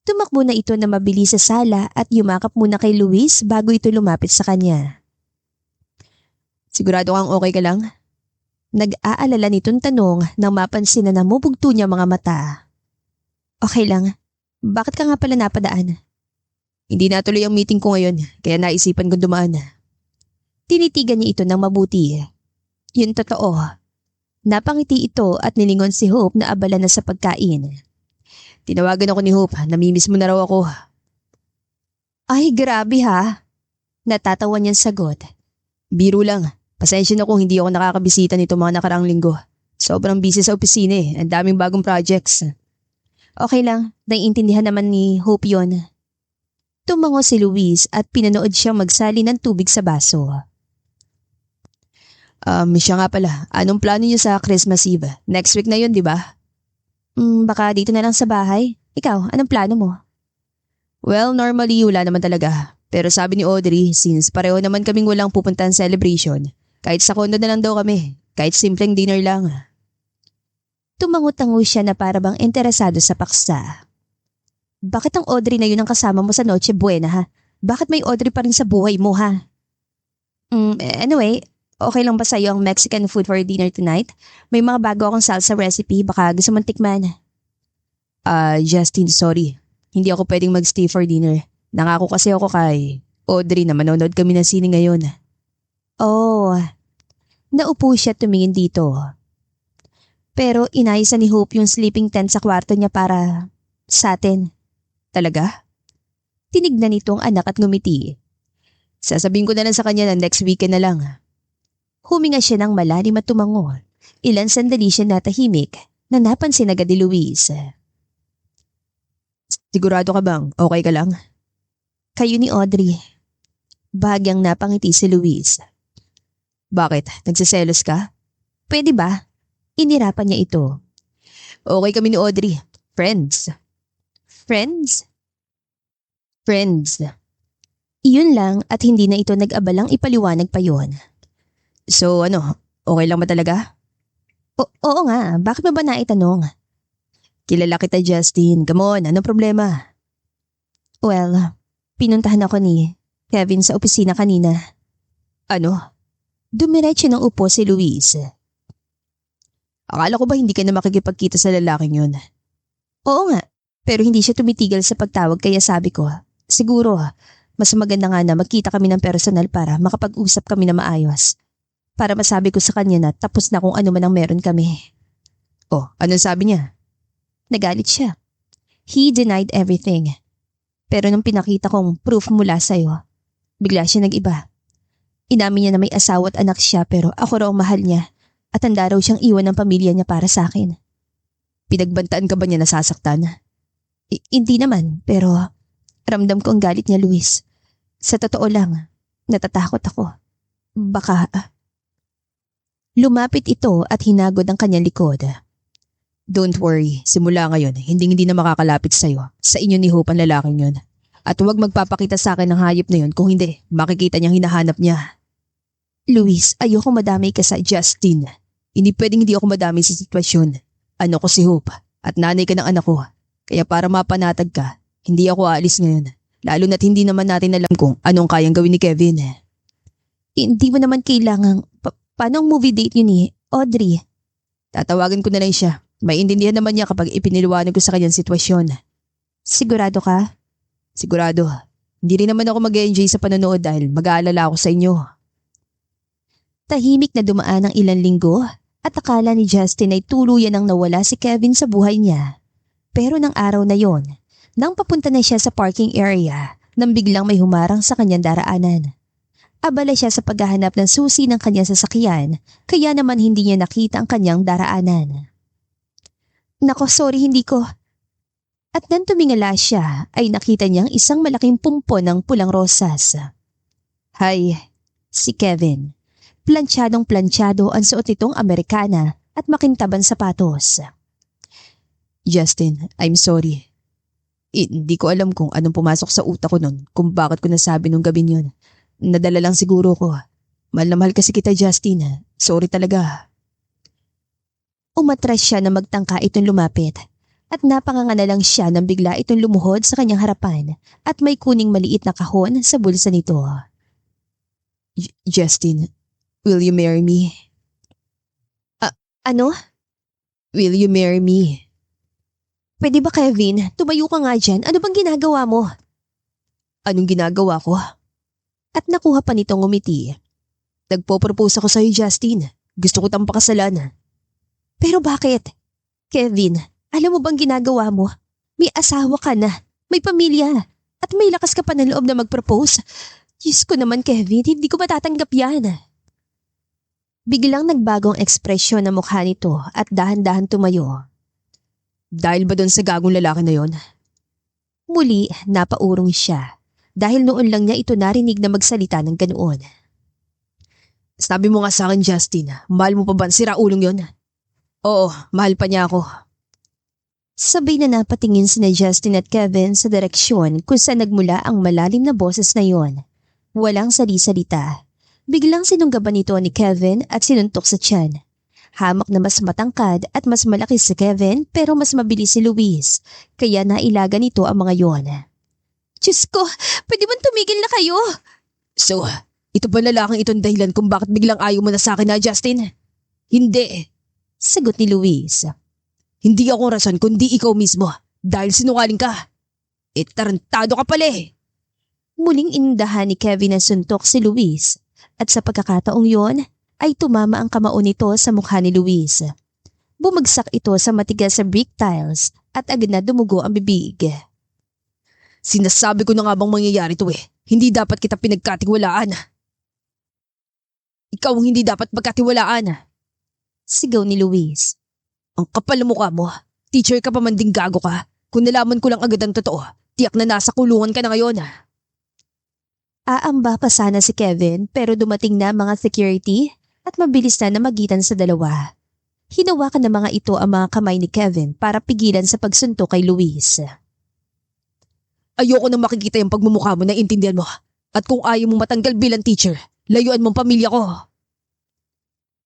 Tumakbo na ito na mabilis sa sala at yumakap muna kay Luis bago ito lumapit sa kanya. Sigurado kang okay ka lang? Nag-aalala nitong tanong nang mapansin na namubugto niya mga mata. Okay lang. Bakit ka nga pala napadaan? Hindi natuloy ang meeting ko ngayon kaya naisipan kong dumaan. Tinitigan niya ito ng mabuti. Yun totoo. Napangiti ito at nilingon si Hope na abala na sa pagkain. Tinawagan ako ni Hope, namimiss mo na raw ako. Ay grabe ha. Natatawa niyang sagot. Biro lang, pasensya na kung hindi ako nakakabisita nito mga nakaraang linggo. Sobrang busy sa opisina ang daming bagong projects. Okay lang, naiintindihan naman ni Hope yon. Tumango si Luis at pinanood siyang magsali ng tubig sa baso. Siya nga pala, anong plano niyo sa Christmas Eve? Next week na yun, di ba? Baka dito na lang sa bahay. Ikaw, anong plano mo? Well, normally wala naman talaga. Pero sabi ni Audrey, since pareho naman kaming walang pupuntahan celebration, kahit sa condo na lang daw kami, kahit simpleng dinner lang. Tumango-tango siya na para bang interesado sa paksa. Bakit ang Audrey na yun ang kasama mo sa Noche Buena ha? Bakit may Audrey pa rin sa buhay mo ha? Anyway, okay lang ba sa'yo ang Mexican food for dinner tonight? May mga bago akong salsa recipe, baka gusto mong tikman. Justin, sorry. Hindi ako pwedeng mag-stay for dinner. Nangako kasi ako kay Audrey na manonood kami ng sine ngayon. Oh, naupo siya tumingin dito. Pero inayos ni Hope yung sleeping tent sa kwarto niya para sa atin. Talaga? Tinignan nito ang anak at ngumiti. Sasabihin ko na lang sa kanya na next weekend na lang. Huminga siya ng malalim at tumango. Ilan sandali siya natahimik na napansin agad ni Luis. Sigurado ka bang okay ka lang? Kayo ni Audrey. Bahagyang napangiti si Luis. Bakit? Nagsiselos ka? Pwede ba? Inirapan niya ito. Okay kami ni Audrey. Friends. Friends? Friends. Iyon lang at hindi na ito nag-abalang ipaliwanag pa yon. So okay lang ba talaga? Oo nga, bakit mo ba naitanong? Kilala kita Justin, come on, anong problema? Well, pinuntahan ako ni Kevin sa opisina kanina. Ano? Dumiretso ng upo si Luis. Akala ko ba hindi ka na makikipagkita sa lalaking yun? Oo nga, pero hindi siya tumitigal sa pagtawag kaya sabi ko, siguro mas maganda nga na magkita kami ng personal para makapag-usap kami na maayos. Para masabi ko sa kanya na tapos na kung ano man ang meron kami. Oh, anong sabi niya? Nagalit siya. He denied everything. Pero nung pinakita kong proof mula sa'yo, bigla siya nag-iba. Inamin niya na may asawa at anak siya pero ako raw ang mahal niya at handa raw siyang iwan ng pamilya niya para sa akin. Pinagbantaan ka ba niya nasasaktan? Hindi naman, pero ramdam ko ang galit niya, Luis. Sa totoo lang, natatakot ako. Baka... Lumapit ito at hinagod ang kanyang likod. Don't worry, simula ngayon, hindi na makakalapit sa'yo. Sa inyo ni Hope ang lalaking yun. At huwag magpapakita sa akin ng hayop na yun, kung hindi, makikita niyang hinahanap niya. Luis, ayoko madamay ka sa Justin. Hindi pwedeng hindi ako madamay sa sitwasyon. Ano ko si Hope, at nanay ka ng anak ko. Kaya para mapanatag ka, hindi ako aalis ngayon. Lalo na't hindi naman natin alam kung anong kayang gawin ni Kevin. Hindi mo naman kailangang... Paano ang movie date yun ni Audrey? Tatawagan ko na lang siya. Maiintindihan naman niya kapag ipiniliwanag ko sa kanyang sitwasyon. Sigurado ka? Sigurado. Hindi rin naman ako mag-enjoy sa panonood dahil mag-aalala ako sa inyo. Tahimik na dumaan ang ilang linggo at akala ni Justin ay tuluyan nang nawala si Kevin sa buhay niya. Pero ng araw na yon, nang papunta na siya sa parking area, nang biglang may humarang sa kanyang daraanan. Abala siya sa paghahanap ng susi ng kanyang sasakyan, kaya naman hindi niya nakita ang kanyang daraanan. Nako, sorry, hindi ko. At nang tumingala siya, ay nakita niyang isang malaking pumpon ng pulang rosas. Hi, si Kevin. Plantsadong-plantsado ang suot nitong Amerikana at makintabang sapatos. Justin, I'm sorry. Hindi ko alam kung anong pumasok sa utak ko nun, kung bakit ko nasabi nung gabi yun. Nadala lang siguro ko. Mahal na mahal kasi kita, Justin. Sorry talaga. Umatras siya na magtangka itong lumapit at napanganga na lang siya nang bigla itong lumuhod sa kanyang harapan at may kuning maliit na kahon sa bulsa nito. Justin, will you marry me? Ano? Will you marry me? Pwede ba, Kevin? Tumayo ka nga dyan. Ano bang ginagawa mo? Anong ginagawa ko? At nakuha pa nitong ngumiti. Nagpo-propose ako sa'yo, Justin. Gusto ko tang pakasalan. Pero bakit? Kevin, alam mo bang ginagawa mo? May asawa ka na, may pamilya, at may lakas ka pa ng loob na mag-propose. Diyos ko naman, Kevin, hindi ko matatanggap yan. Biglang nagbagong ekspresyon ng mukha nito at dahan-dahan tumayo. Dahil ba doon sa gagong lalaki na yon? Muli, napaurong siya. Dahil noon lang niya ito narinig na magsalita ng ganoon. Sabi mo nga sa akin, Justin, mahal mo pa ba ang siraulong yon? Oo, mahal pa niya ako. Sabay na napatingin sina Justin at Kevin sa direksyon kung saan nagmula ang malalim na boses na yon. Walang sali-salita. Biglang sinunggaban nito ni Kevin at sinuntok sa tiyan. Hamak na mas matangkad at mas malaki si Kevin pero mas mabilis si Luis, kaya nailaga nito ang mga yon. Diyos ko, pwede bang tumigil na kayo? So, ito ba lalaking itong dahilan kung bakit biglang ayaw mo na sa akin na, Justin? Hindi. Sagot ni Luis. Hindi ako rason kundi ikaw mismo dahil sinungaling ka. Tarantado ka pala eh. Muling inundahan ni Kevin ang suntok si Luis at sa pagkakataong yon ay tumama ang kamao nito sa mukha ni Luis. Bumagsak ito sa matigas sa brick tiles at agad na dumugo ang bibig. Sinasabi ko na nga bang mangyayari to eh. Hindi dapat kita pinagkatiwalaan. Ikaw ang hindi dapat pagkatiwalaan. Sigaw ni Luis. Ang kapal na mukha mo. Teacher ka pa man ding gago ka. Kung nalaman ko lang agad ang totoo, tiyak na nasa kulungan ka na ngayon. Aamba pa sana si Kevin pero dumating na mga security at mabilis na namagitan sa dalawa. Hinawakan ng mga ito ang mga kamay ni Kevin para pigilan sa pagsuntok kay Luis. Ayoko nang makikita yung pagmumukha mo, naiintindihan mo. At kung ayaw mo matanggal bilang teacher, layuan mong pamilya ko.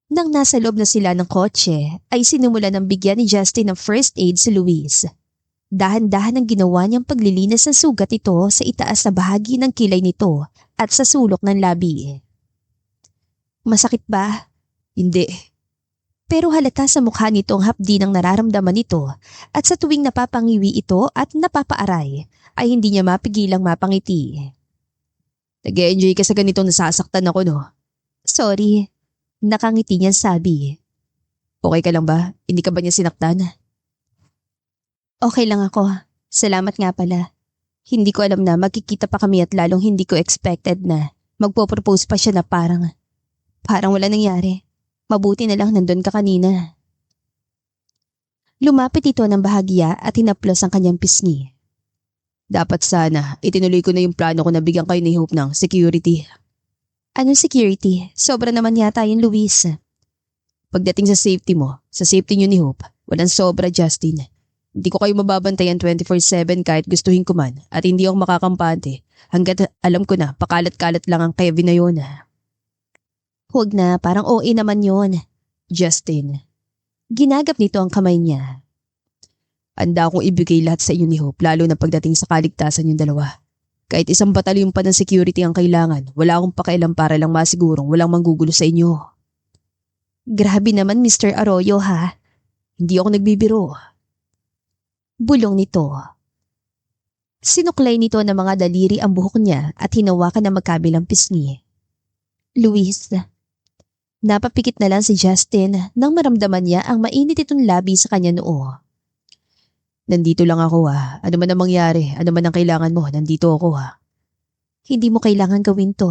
Nang nasa loob na sila ng kotse, ay sinimula ng bigyan ni Justin ng first aid si Luis. Dahan-dahan ang ginawa niyang paglilinis ng sugat ito sa itaas na bahagi ng kilay nito at sa sulok ng labi. Masakit ba? Hindi. Pero halata sa mukha nito ang hapdi ng nararamdaman nito at sa tuwing napapangiwi ito at napapaaray ay hindi niya mapigilang mapangiti. Nag-e-enjoy ka sa ganitong nasasaktan ako, no? Sorry. Nakangiti niya sabi. Okay ka lang ba? Hindi ka ba niya sinaktan? Okay lang ako. Salamat nga pala. Hindi ko alam na magkikita pa kami at lalong hindi ko expected na magpo-propose pa siya na parang wala nangyari. Mabuti na lang nandun ka kanina. Lumapit ito ng bahagya at hinaplos ang kanyang pisngi. Dapat sana itinuloy ko na yung plano ko na bigyan kayo ni Hope ng security. Anong security? Sobra naman yata yung Luis. Pagdating sa safety mo, sa safety niyo ni Hope, walang sobra, Justin. Hindi ko kayo mababantayan 24/7 kahit gustuhin ko man at hindi ako makakampante hanggat alam ko na pakalat-kalat lang ang Kevin na yun. Huwag na, parang OA naman yun. Justin. Ginagap nito ang kamay niya. Handa akong ibigay lahat sa inyo ni Hope lalo na pagdating sa kaligtasan yung dalawa. Kahit isang batalyon pa ng security ang kailangan, wala akong pakialam para lang masigurong walang manggugulo sa inyo. Grabe naman Mr. Arroyo ha. Hindi ako nagbibiro. Bulong nito. Sinuklay nito ng mga daliri ang buhok niya at hinawakan ng magkabilang pisngi. Luis. Napapikit na lang si Justin nang maramdaman niya ang mainit itong labi sa kanya noo. Nandito lang ako ha. Ano man ang mangyari, ano man ang kailangan mo, nandito ako ha. Hindi mo kailangan gawin to.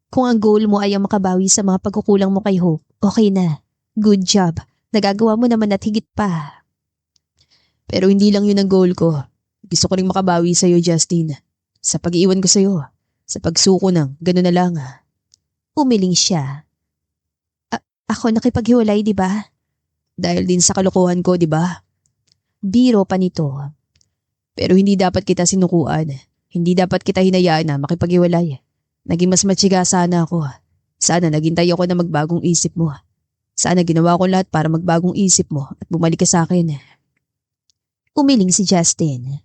Kung ang goal mo ay ang makabawi sa mga pagkukulang mo kay Hope, okay na. Good job. Nagagawa mo naman at higit pa. Pero hindi lang yun ang goal ko. Gusto ko rin makabawi sa'yo, Justin. Sa pag-iwan ko sa'yo. Sa pagsuko ng gano'n na lang. Umiling siya. Ako nakipaghiwalay, di ba? Dahil din sa kalokohan ko, di ba? Biro pa nito. Pero hindi dapat kita sinukuan. Hindi dapat kita hinayaan na makipaghiwalay. Naging mas matsiga sana ako. Sana naghintay ako na magbagong isip mo. Sana ginawa ko lahat para magbagong isip mo at bumalik ka sa akin. Umiling si Justin.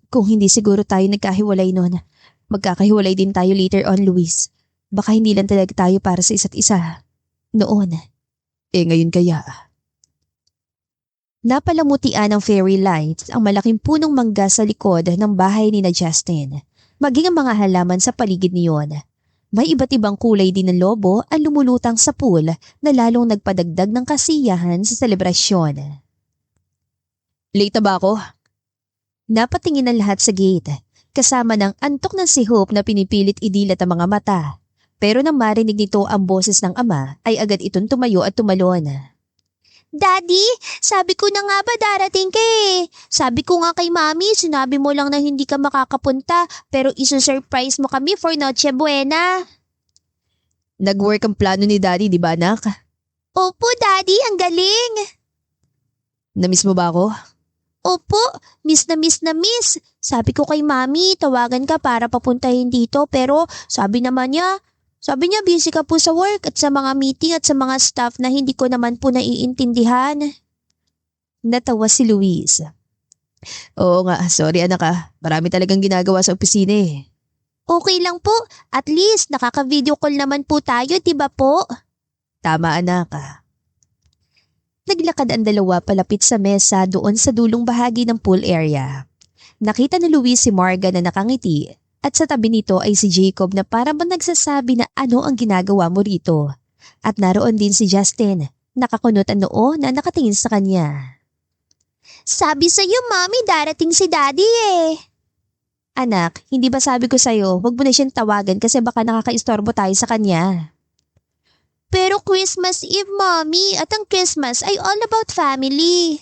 Kung hindi siguro tayo nagkahiwalay noon, magkakahiwalay din tayo later on, Luis. Baka hindi lang talaga tayo para sa isa't isa. Noon. Ngayon kaya. Napalamutian ng fairy lights ang malaking punong mangga sa likod ng bahay ni na Justin. Maging ang mga halaman sa paligid niyon. May iba't ibang kulay din ng lobo ang lumulutang sa pool na lalong nagpadagdag ng kasiyahan sa selebrasyon. Late na ba ako? Napatingin ang lahat sa gate, kasama ng antok ng si Hope na pinipilit idilat ang mga mata. Pero nang marinig nito ang boses ng ama, ay agad itong tumayo at tumalon. Daddy, sabi ko na nga ba darating ka eh. Sabi ko nga kay Mami, sinabi mo lang na hindi ka makakapunta pero isusurprise mo kami for Noche Buena. Nag-work ang plano ni Daddy, di ba anak? Opo, Daddy, ang galing. Namiss mo ba ako? Opo, miss na miss na miss. Sabi ko kay Mami, tawagan ka para papuntahin dito pero sabi niya busy ka po sa work at sa mga meeting at sa mga staff na hindi ko naman po naiintindihan. Natawa si Luis. Oo nga, sorry anak ah. Marami talagang ginagawa sa opisina eh. Okay lang po, at least nakaka-video call naman po tayo, di ba po? Tama anak ah. Naglakad ang dalawa palapit sa mesa doon sa dulong bahagi ng pool area. Nakita ni Luis si Marga na nakangiti at sa tabi nito ay si Jacob na para bang nagsasabi na ano ang ginagawa mo rito. At naroon din si Justin, nakakunot ang noo na nakatingin sa kanya. Sabi sa'yo, Mami, darating si Daddy eh. Anak, hindi ba sabi ko sa'yo, wag mo na siyang tawagan kasi baka nakakaistorbo tayo sa kanya. Pero Christmas Eve, Mommy, at ang Christmas ay all about family.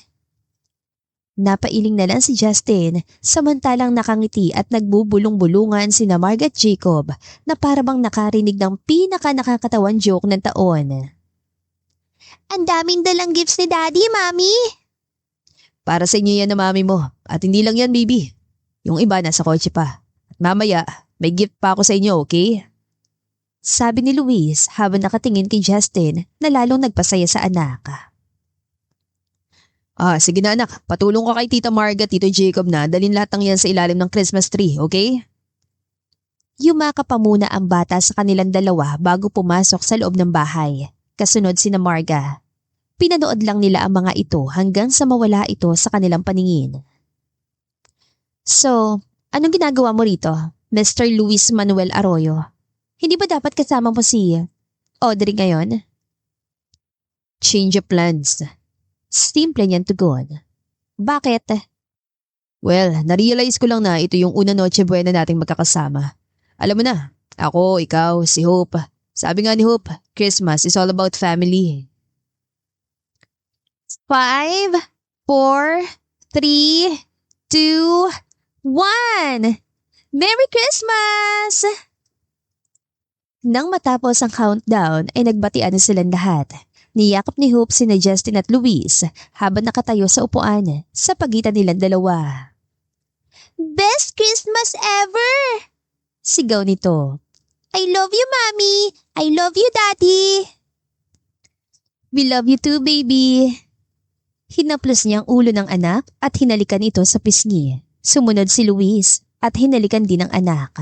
Napailing na lang si Justin samantalang nakangiti at nagbubulong-bulungan sina Marga at Jacob na parabang nakarinig ng pinaka-nakakatawan joke ng taon. Ang daming dalang gifts ni Daddy, Mommy. Para sa inyo yan na mami mo at hindi lang yan baby. Yung iba nasa kotse pa. At mamaya may gift pa ako sa inyo, okay? Sabi ni Luis habang nakatingin kay Justin na lalong nagpasaya sa anak. Sige na anak, patulong ka kay Tita Marga, Tito Jacob na dalhin lahat ng yan sa ilalim ng Christmas tree, okay? Yumaka pa muna ang bata sa kanilang dalawa bago pumasok sa loob ng bahay. Kasunod sina Marga. Pinanood lang nila ang mga ito hanggang sa mawala ito sa kanilang paningin. So, anong ginagawa mo rito, Mr. Luis Manuel Arroyo? Hindi ba dapat kasama mo si Audrey ngayon? Change of plans. Simple niyan tugon. Bakit? Well, narealize ko lang na ito yung una Noche Buena nating magkakasama. Alam mo na, ako, ikaw, si Hope. Sabi nga ni Hope, Christmas is all about family. 5, 4, 3, 2, 1. Merry Christmas! Nang matapos ang countdown ay nagbatian na silang lahat. Niyakap ni Hope sina Justin at Luis habang nakatayo sa upuan sa pagitan nilang dalawa. Best Christmas ever! Sigaw nito. I love you, Mommy! I love you, Daddy! We love you too, baby. Hinaplos niya ang ulo ng anak at hinalikan ito sa pisngi. Sumunod si Luis at hinalikan din ang anak.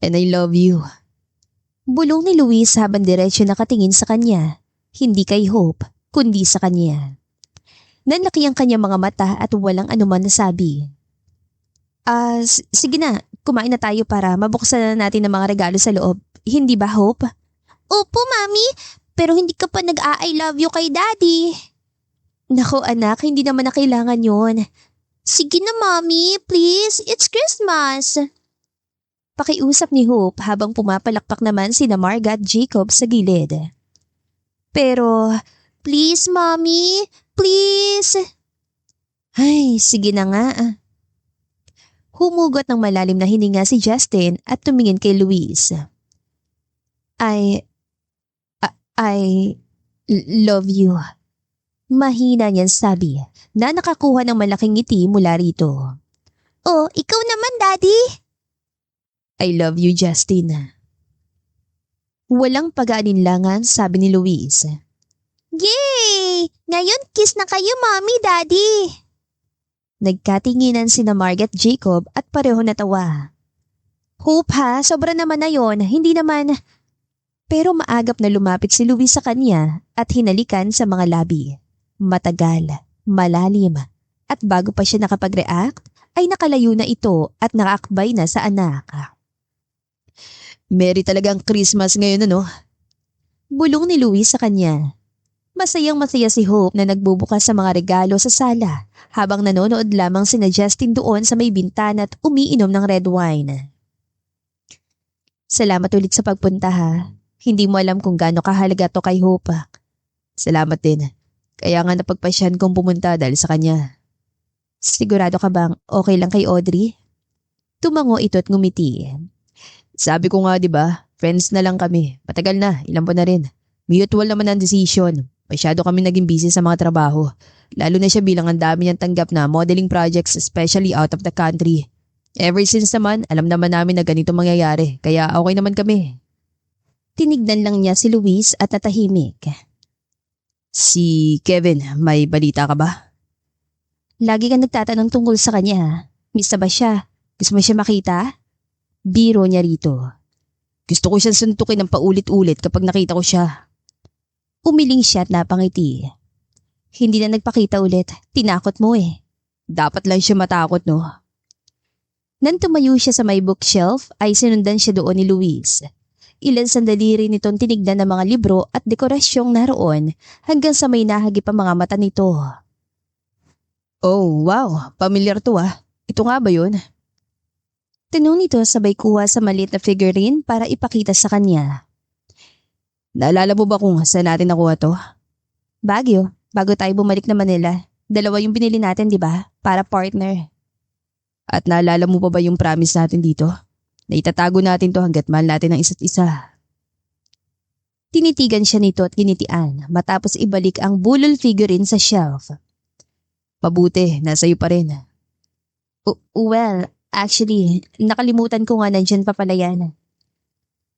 And I love you. Bulong ni Luis habang diretsyo nakatingin sa kanya. Hindi kay Hope, kundi sa kanya. Nanlaki ang kanyang mga mata at walang anuman nasabi. Sige na, kumain na tayo para mabuksan na natin ang mga regalo sa loob. Hindi ba, Hope? Opo, Mommy, pero hindi ka pa nag-I love you kay Daddy. Nako anak, hindi naman na kailangan yun. Sige na, Mommy, please. It's Christmas. Pakiusap ni Hope habang pumapalakpak naman sina Marga at Jacob sa gilid. Pero, Please, Mommy. Please. ay, sige na nga. Humugot ng malalim na hininga si Justin at tumingin kay Luis. I love you. Mahina niyang sabi na nakakuha ng malaking ngiti mula rito. Oh, ikaw naman, Daddy. I love you, Justin. Walang pag-aalinlangan, sabi ni Luis. Yay! Ngayon, kiss na kayo, Mommy, Daddy. Nagkatinginan sina Marga at Jacob at pareho natawa. Hope ha, sobra naman na yon, hindi naman. Pero maagap na lumapit si Luis sa kanya at hinalikan sa mga labi. Matagal, malalim, at bago pa siya nakapag-react, ay nakalayo na ito at nakaakbay na sa anak. Merry talagang Christmas ngayon ano? Bulong ni Luis sa kanya. Masayang masaya si Hope na nagbubukas sa mga regalo sa sala habang nanonood lamang sina Justin doon sa may bintana at umiinom ng red wine. Salamat ulit sa pagpunta ha. Hindi mo alam kung gaano kahalaga to kay Hope. Salamat din. Kaya nga napagpasyan kong pumunta dahil sa kanya. Sigurado ka bang okay lang kay Audrey? Tumango ito at ngumiti. Sabi ko nga 'di ba, friends na lang kami. Matagal na, ilan po na rin. Mutual naman ang decision. Masyado kami naging busy sa mga trabaho. Lalo na siya bilang ang dami niyang tanggap na modeling projects especially out of the country. Ever since naman, alam naman namin na ganito mangyayari. Kaya okay naman kami. Tinignan lang niya si Luis at natahimik. Si Kevin, may balita ka ba? Lagi kang nagtatanong tungkol sa kanya. Miss na ba siya? Gusto mo siya makita? Biro niya rito. Gusto ko siyang suntukin ng paulit-ulit kapag nakita ko siya. Umiling siya at napangiti. Hindi na nagpakita ulit. Tinakot mo eh. Dapat lang siya matakot no? Nang tumayo siya sa may bookshelf ay sinundan siya doon ni Luis. Ilan sandali rin itong tinignan ng mga libro at dekorasyong naroon hanggang sa may nahagip ang mga mata nito. Oh wow, pamilyar to ah. Ito nga ba yun? Tinong nito sabay kuha sa maliit na figurine para ipakita sa kanya. Naalala mo ba kung saan natin nakuha to? Baguio, bago tayo bumalik na Manila. Dalawa yung binili natin, di ba? Para partner. At naalala mo pa ba yung promise natin dito? Na itatago natin to hanggat mahal natin ang isa't isa. Tinitigan siya nito at ginitian matapos ibalik ang bulol figurine sa shelf. Mabuti, nasa iyo pa rin. Well, actually, nakalimutan ko nga nandyan pa pala yan.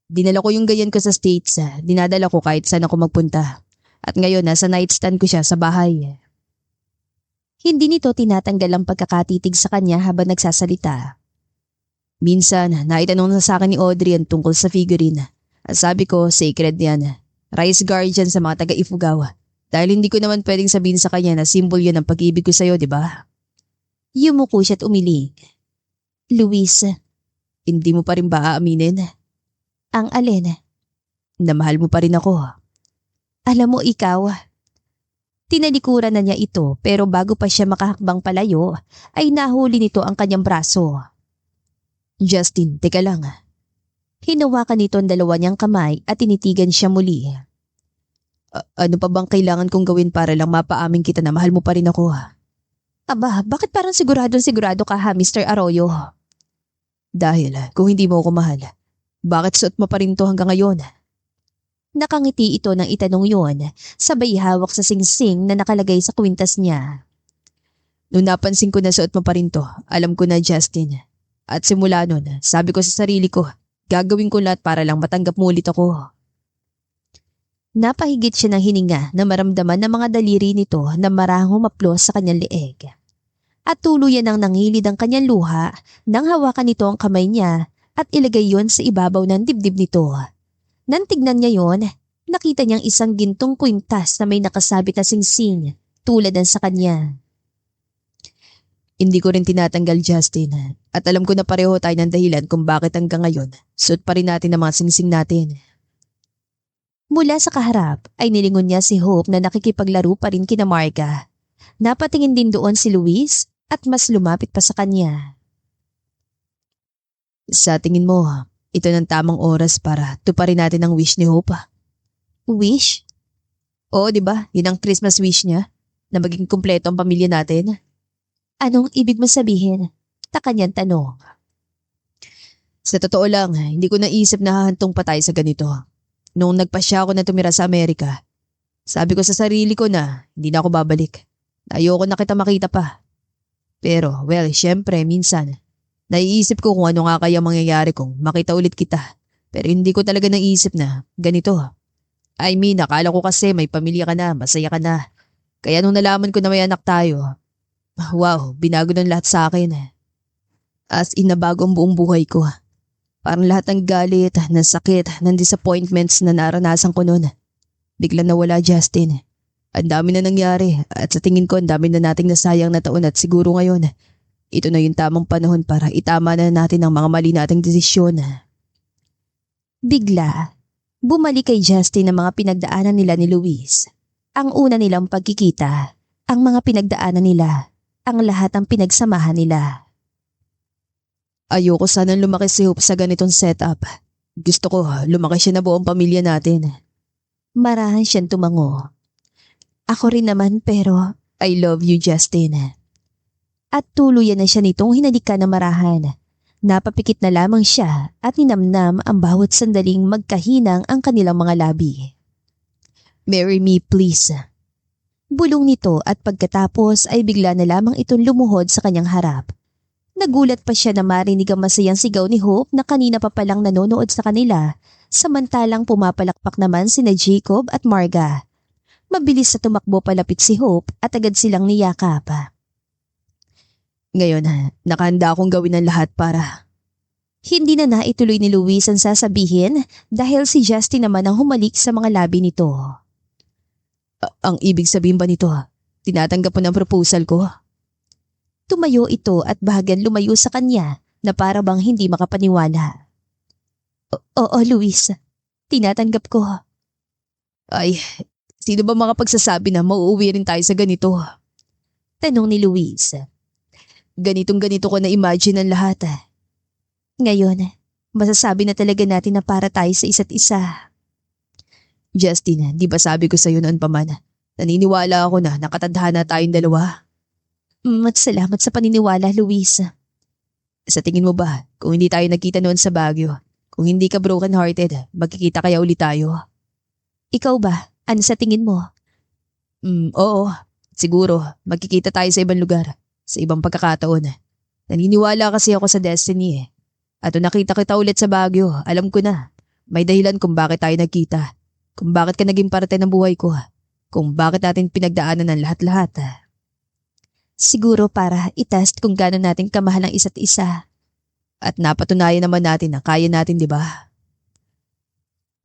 Dinala ko yung ganyan ko sa States. Dinadala ko kahit saan ako magpunta. At ngayon, nasa nightstand ko siya sa bahay. Hindi nito tinatanggal ang pagkakatitig sa kanya habang nagsasalita. Minsan, naitanong na sa akin ni Audrey ang tungkol sa figurine. At sabi ko, sacred yan. Rice guardian sa mga taga-Ifugao. Dahil hindi ko naman pwedeng sabihin sa kanya na symbol yan ng pag-ibig ko sa'yo, di ba? Yumuko siya at umiling. Luis, hindi mo pa rin ba aaminin? Ang alin? Na mahal mo pa rin ako. Alam mo ikaw, tinalikuran na niya ito pero bago pa siya makahakbang palayo ay nahuli nito ang kanyang braso. Justin, teka lang. Hinawakan nito ang dalawa niyang kamay at tinitigan siya muli. Ano pa bang kailangan kong gawin para lang mapaamin kita na mahal mo pa rin ako? Aba, bakit parang sigurado ka ha, Mr. Arroyo? Dahil kung hindi mo ako mahal, Bakit suot mo pa rin to hanggang ngayon? Nakangiti ito nang itanong yon, sabay hawak sa singsing na nakalagay sa kwintas niya. Noong napansin ko na suot mo pa rin to, alam ko na, Justin. At simula nun, sabi ko sa sarili ko, gagawin ko lahat para lang matanggap mo ulit ako. Napahigit siya ng hininga na maramdaman ng mga daliri nito na marahang humaplos sa kanyang leeg. At tuluyan ang nangilid ang kanyang luha nang hawakan nito ang kamay niya at ilagay yon sa ibabaw ng dibdib nito. Nang tignan niya yon, nakita niyang isang gintong kwintas na may nakasabit na singsing tulad ng sa kanya. Hindi ko rin tinatanggal, Justin. At alam ko na pareho tayo ng dahilan kung bakit hanggang ngayon, suot pa rin natin ang mga singsing natin. Mula sa kaharap ay nilingon niya si Hope na nakikipaglaro pa rin kina Marga. Napatingin din doon si Luis at mas lumapit pa sa kanya. Sa tingin mo, ito ng tamang oras para tuparin natin ang wish ni Hope. Wish? Oo, di ba? Yun ang Christmas wish niya, na maging kumpleto ang pamilya natin. Anong ibig mo sabihin? Ta kanyang tanong. Sa totoo lang, hindi ko naisip na hahantong pa tayo sa ganito. Noong nagpasya ako na tumira sa Amerika, sabi ko sa sarili ko na hindi na ako babalik. Ayoko na kita makita pa. Pero, well, syempre, minsan, naiisip ko kung ano nga kaya mangyayari kung makita ulit kita. Pero hindi ko talaga naisip na ganito. I mean, akala ko kasi may pamilya ka na, masaya ka na. Kaya nung nalaman ko na may anak tayo, wow, binago ng lahat sa akin. As in, nabago ang buong buhay ko. Parang lahat ng galit, ng sakit, ng disappointments na naranasan ko noon. Biglang nawala, Justin. Ang dami na nangyari at sa tingin ko ang dami na nating nasayang na taon at siguro ngayon, ito na yung tamang panahon para itama na natin ang mga mali nating desisyon. Bigla, bumalik kay Justin ang mga pinagdaanan nila ni Luis. Ang una nilang pagkikita, ang mga pinagdaanan nila, ang lahat ng pinagsamahan nila. Ayoko sanang lumaki si Hope sa ganitong setup. Gusto ko lumaki siya na buong pamilya natin. Marahan siyang tumango. Ako rin naman pero I love you, Justin. at tuluyan na siya nitong hinalikan na marahan. Napapikit na lamang siya at ninamnam ang bawat sandaling magkahinang ang kanilang mga labi. Marry me, please. Bulong nito at pagkatapos ay bigla na lamang itong lumuhod sa kanyang harap. Nagulat pa siya na marinig ang masayang sigaw ni Hope na kanina pa palang nanonood sa kanila, samantalang pumapalakpak naman sina Jacob at Marga. Mabilis na tumakbo palapit si Hope at agad silang niyakap. Ngayon, nakahanda akong gawin ang lahat para... Hindi na naituloy ni Luis ang sasabihin dahil si Justin naman ang humalik sa mga labi nito. Ang ibig sabihin ba nito? Tinatanggap mo ng proposal ko? Tumayo ito at bahagyan lumayo sa kanya na para bang hindi makapaniwala. Oo, Luis. Tinatanggap ko. Ay, sino ba makapagsasabi na mauuwi rin tayo sa ganito? Tanong ni Luis. Ganitong-ganito ko na-imagine ang lahat. Ngayon, masasabi na talaga natin na para tayo sa isa't isa. Justin, di ba sabi ko sa'yo noon pa man, naniniwala ako na nakatadhana tayong dalawa? At salamat sa paniniwala, Luis. Sa tingin mo ba, kung hindi tayo nagkita noon sa Baguio, kung hindi ka broken-hearted, magkikita kaya ulit tayo? Ikaw ba? Ano sa tingin mo? Oo, siguro, magkikita tayo sa ibang lugar, sa ibang pagkakataon. Naniniwala kasi ako sa destiny eh. At kung nakita kita ulit sa Baguio, alam ko na, may dahilan kung bakit tayo nagkita, kung bakit ka naging parte ng buhay ko, kung bakit natin pinagdaanan ng lahat-lahat. Siguro para itest kung gaano natin kamahal ang isa't isa. At napatunayan naman natin na kaya natin, di ba?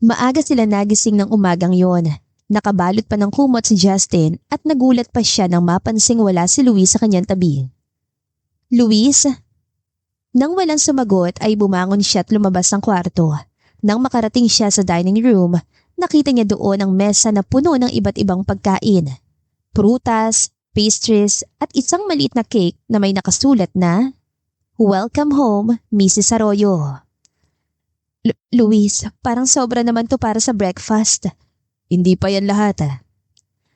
Maaga sila nagising ng umagang yon. Nakabalot pa ng kumot si Justin at nagulat pa siya nang mapansing wala si Luis sa kanyang tabi. Luis? Nang walang sumagot ay bumangon siya at lumabas ng kwarto. Nang makarating siya sa dining room, nakita niya doon ang mesa na puno ng iba't ibang pagkain. Prutas, pastries at isang maliit na cake na may nakasulat na Welcome home, Mrs. Arroyo. Luis, parang sobra naman to para sa breakfast. Hindi pa yan lahat.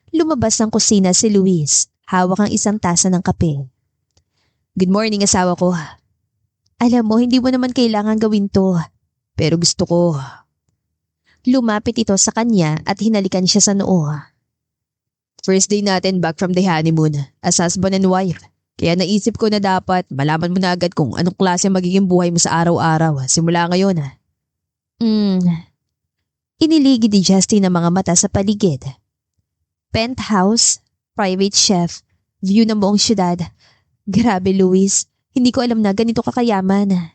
Lumabas ng kusina si Luis, hawak ang isang tasa ng kape. Good morning, asawa ko. Alam mo, hindi mo naman kailangan gawin to. Pero gusto ko. Lumapit ito sa kanya at hinalikan siya sa noo. First day natin back from the honeymoon as husband and wife. Kaya naisip ko na dapat malaman mo na agad kung anong klase magiging buhay mo sa araw-araw simula ngayon. Iniligid ni Justin ang mga mata sa paligid. Penthouse, private chef, view ng buong syudad. Grabe, Luis. Hindi ko alam na ganito kakayaman.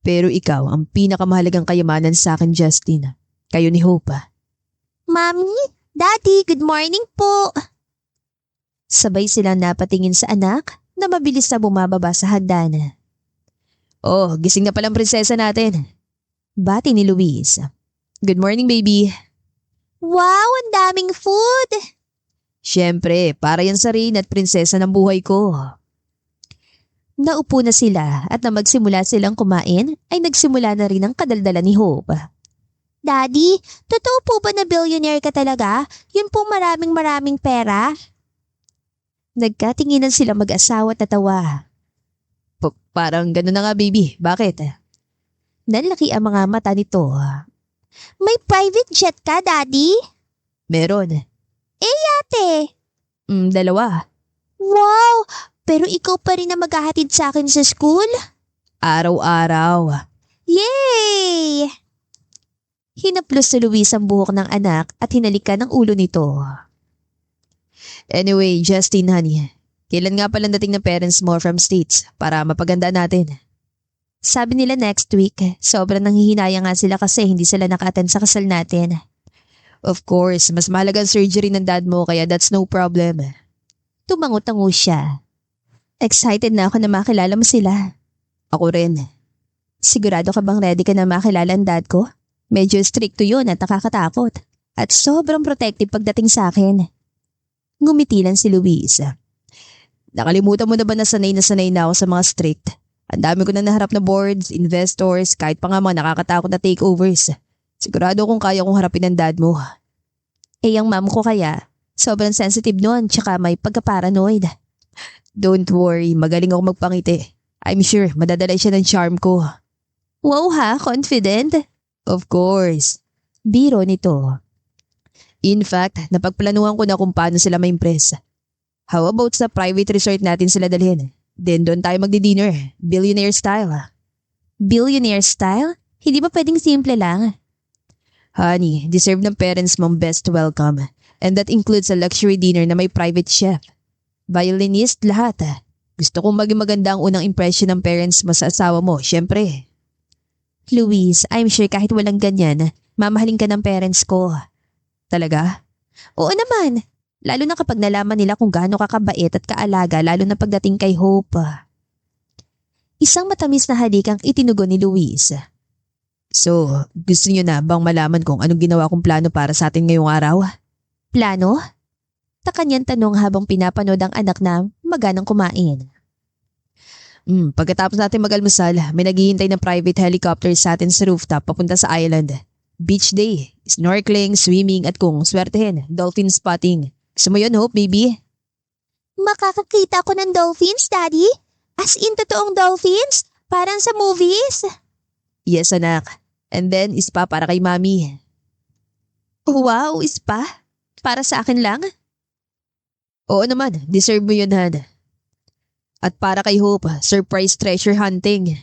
Pero ikaw ang pinakamahalagang kayamanan sa akin, Justin. Kayo ni Hope. Mommy, Daddy, good morning po. Sabay silang napatingin sa anak na mabilis na bumababa sa hagdan. Oh, gising na palang prinsesa natin. Bati ni Luis. Good morning, baby. Wow, ang daming food! Siyempre, para yan sa reyna at prinsesa ng buhay ko. Naupo na sila at na magsimula silang kumain ay nagsimula na rin ang kadaldala ni Hope. Daddy, totoo po ba na billionaire ka talaga? Yun po maraming pera? Nagkatinginan sila mag-asawa at natawa. Parang gano'n na nga, baby. Bakit? Nanlaki ang mga mata nito. May private jet ka, Daddy? Meron. Ate! Dalawa. Wow! Pero ikaw pa rin na maghahatid sa akin sa school? Araw-araw. Yay! Hinaplos sa Luis ang buhok ng anak at hinalikan ang ulo nito. Anyway, Justin, honey. Kailan nga palang dating ng parents mo from States para mapaganda natin? Sabi nila next week. Sobrang nanghihinayang nga sila kasi hindi sila naka-attend sa kasal natin. Of course, mas mahalaga ang surgery ng dad mo kaya that's no problem. Tumango-tango siya. Excited na ako na makilala mo sila. Ako rin. Sigurado ka bang ready ka na makilala ang dad ko? Medyo stricto yun at nakakatakot. At sobrang protective pagdating sa akin. Ngumiti lang si Luis. Nakalimutan mo na ba na sanay na ako sa mga strict? Ang dami ko na naharap na boards, investors, kahit pa nga mga nakakatakot na takeovers. Sigurado kung kaya kong harapin ang dad mo. Ang mom ko kaya, sobrang sensitive nun tsaka may pagka-paranoid. Don't worry, magaling ako magpangiti. I'm sure madadala siya ng charm ko. Wow ha, confident? Of course. Biro nito. In fact, napagplanuhan ko na kung paano sila ma-impress. How about sa private resort natin sila dalhin? Then doon tayo magdi-dinner, billionaire style. Billionaire style? Hindi ba pwedeng simple lang? Honey, deserve ng parents mong best welcome. And that includes a luxury dinner na may private chef. Violinist, lahat. Gusto kong maging maganda ang unang impression ng parents mo sa asawa mo, syempre. Luis, I'm sure kahit walang ganyan, mamahalin ka ng parents ko. Talaga? Oo naman. Lalo na kapag nalaman nila kung gaano ka kabait at kaalaga lalo na pagdating kay Hope. Isang matamis na halik ang itinugon ni Luis. So, gusto niyo na bang malaman kung anong ginawa kong plano para sa atin ngayong araw? Plano? Takanyang tanong habang pinapanood ang anak na maganang kumain. Pagkatapos natin mag-almusal, may naghihintay ng private helicopter sa atin sa rooftop papunta sa island. Beach day, snorkeling, swimming at kung swertehin, dolphin spotting. Gusto mo yun, Hope, baby? Makakakita ko ng dolphins, Daddy? As in totoong dolphins? Parang sa movies? Yes, anak. And then, spa para kay Mami. Wow, spa? Para sa akin lang? Oo naman, deserve mo yun, Han. At para kay Hope, surprise treasure hunting.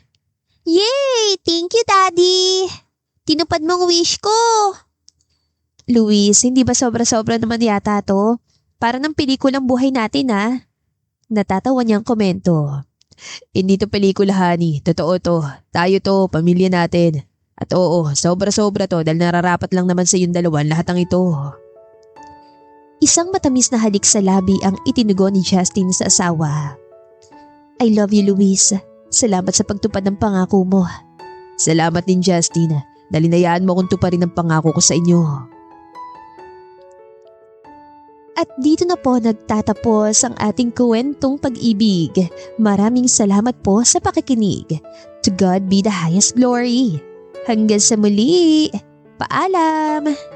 Yay! Thank you, Daddy! Tinupad mong wish ko. Luis, hindi ba sobra-sobra naman yata to? Para ng pelikulang buhay natin ha? Natatawa niyang komento. Hindi to pelikula, honey. Totoo to. Tayo to, pamilya natin. At oo, sobra-sobra to dahil nararapat lang naman sa yung dalawan lahat ng ito. Isang matamis na halik sa labi ang itinugon ni Justin sa asawa. I love you, Luis. Salamat sa pagtupad ng pangako mo. Salamat din, Justin. Dahil inayaan mo kung tuparin ang pangako ko sa inyo. At dito na po nagtatapos ang ating kwentong pag-ibig. Maraming salamat po sa pakikinig. To God be the highest glory. Hanggang sa muli. Paalam!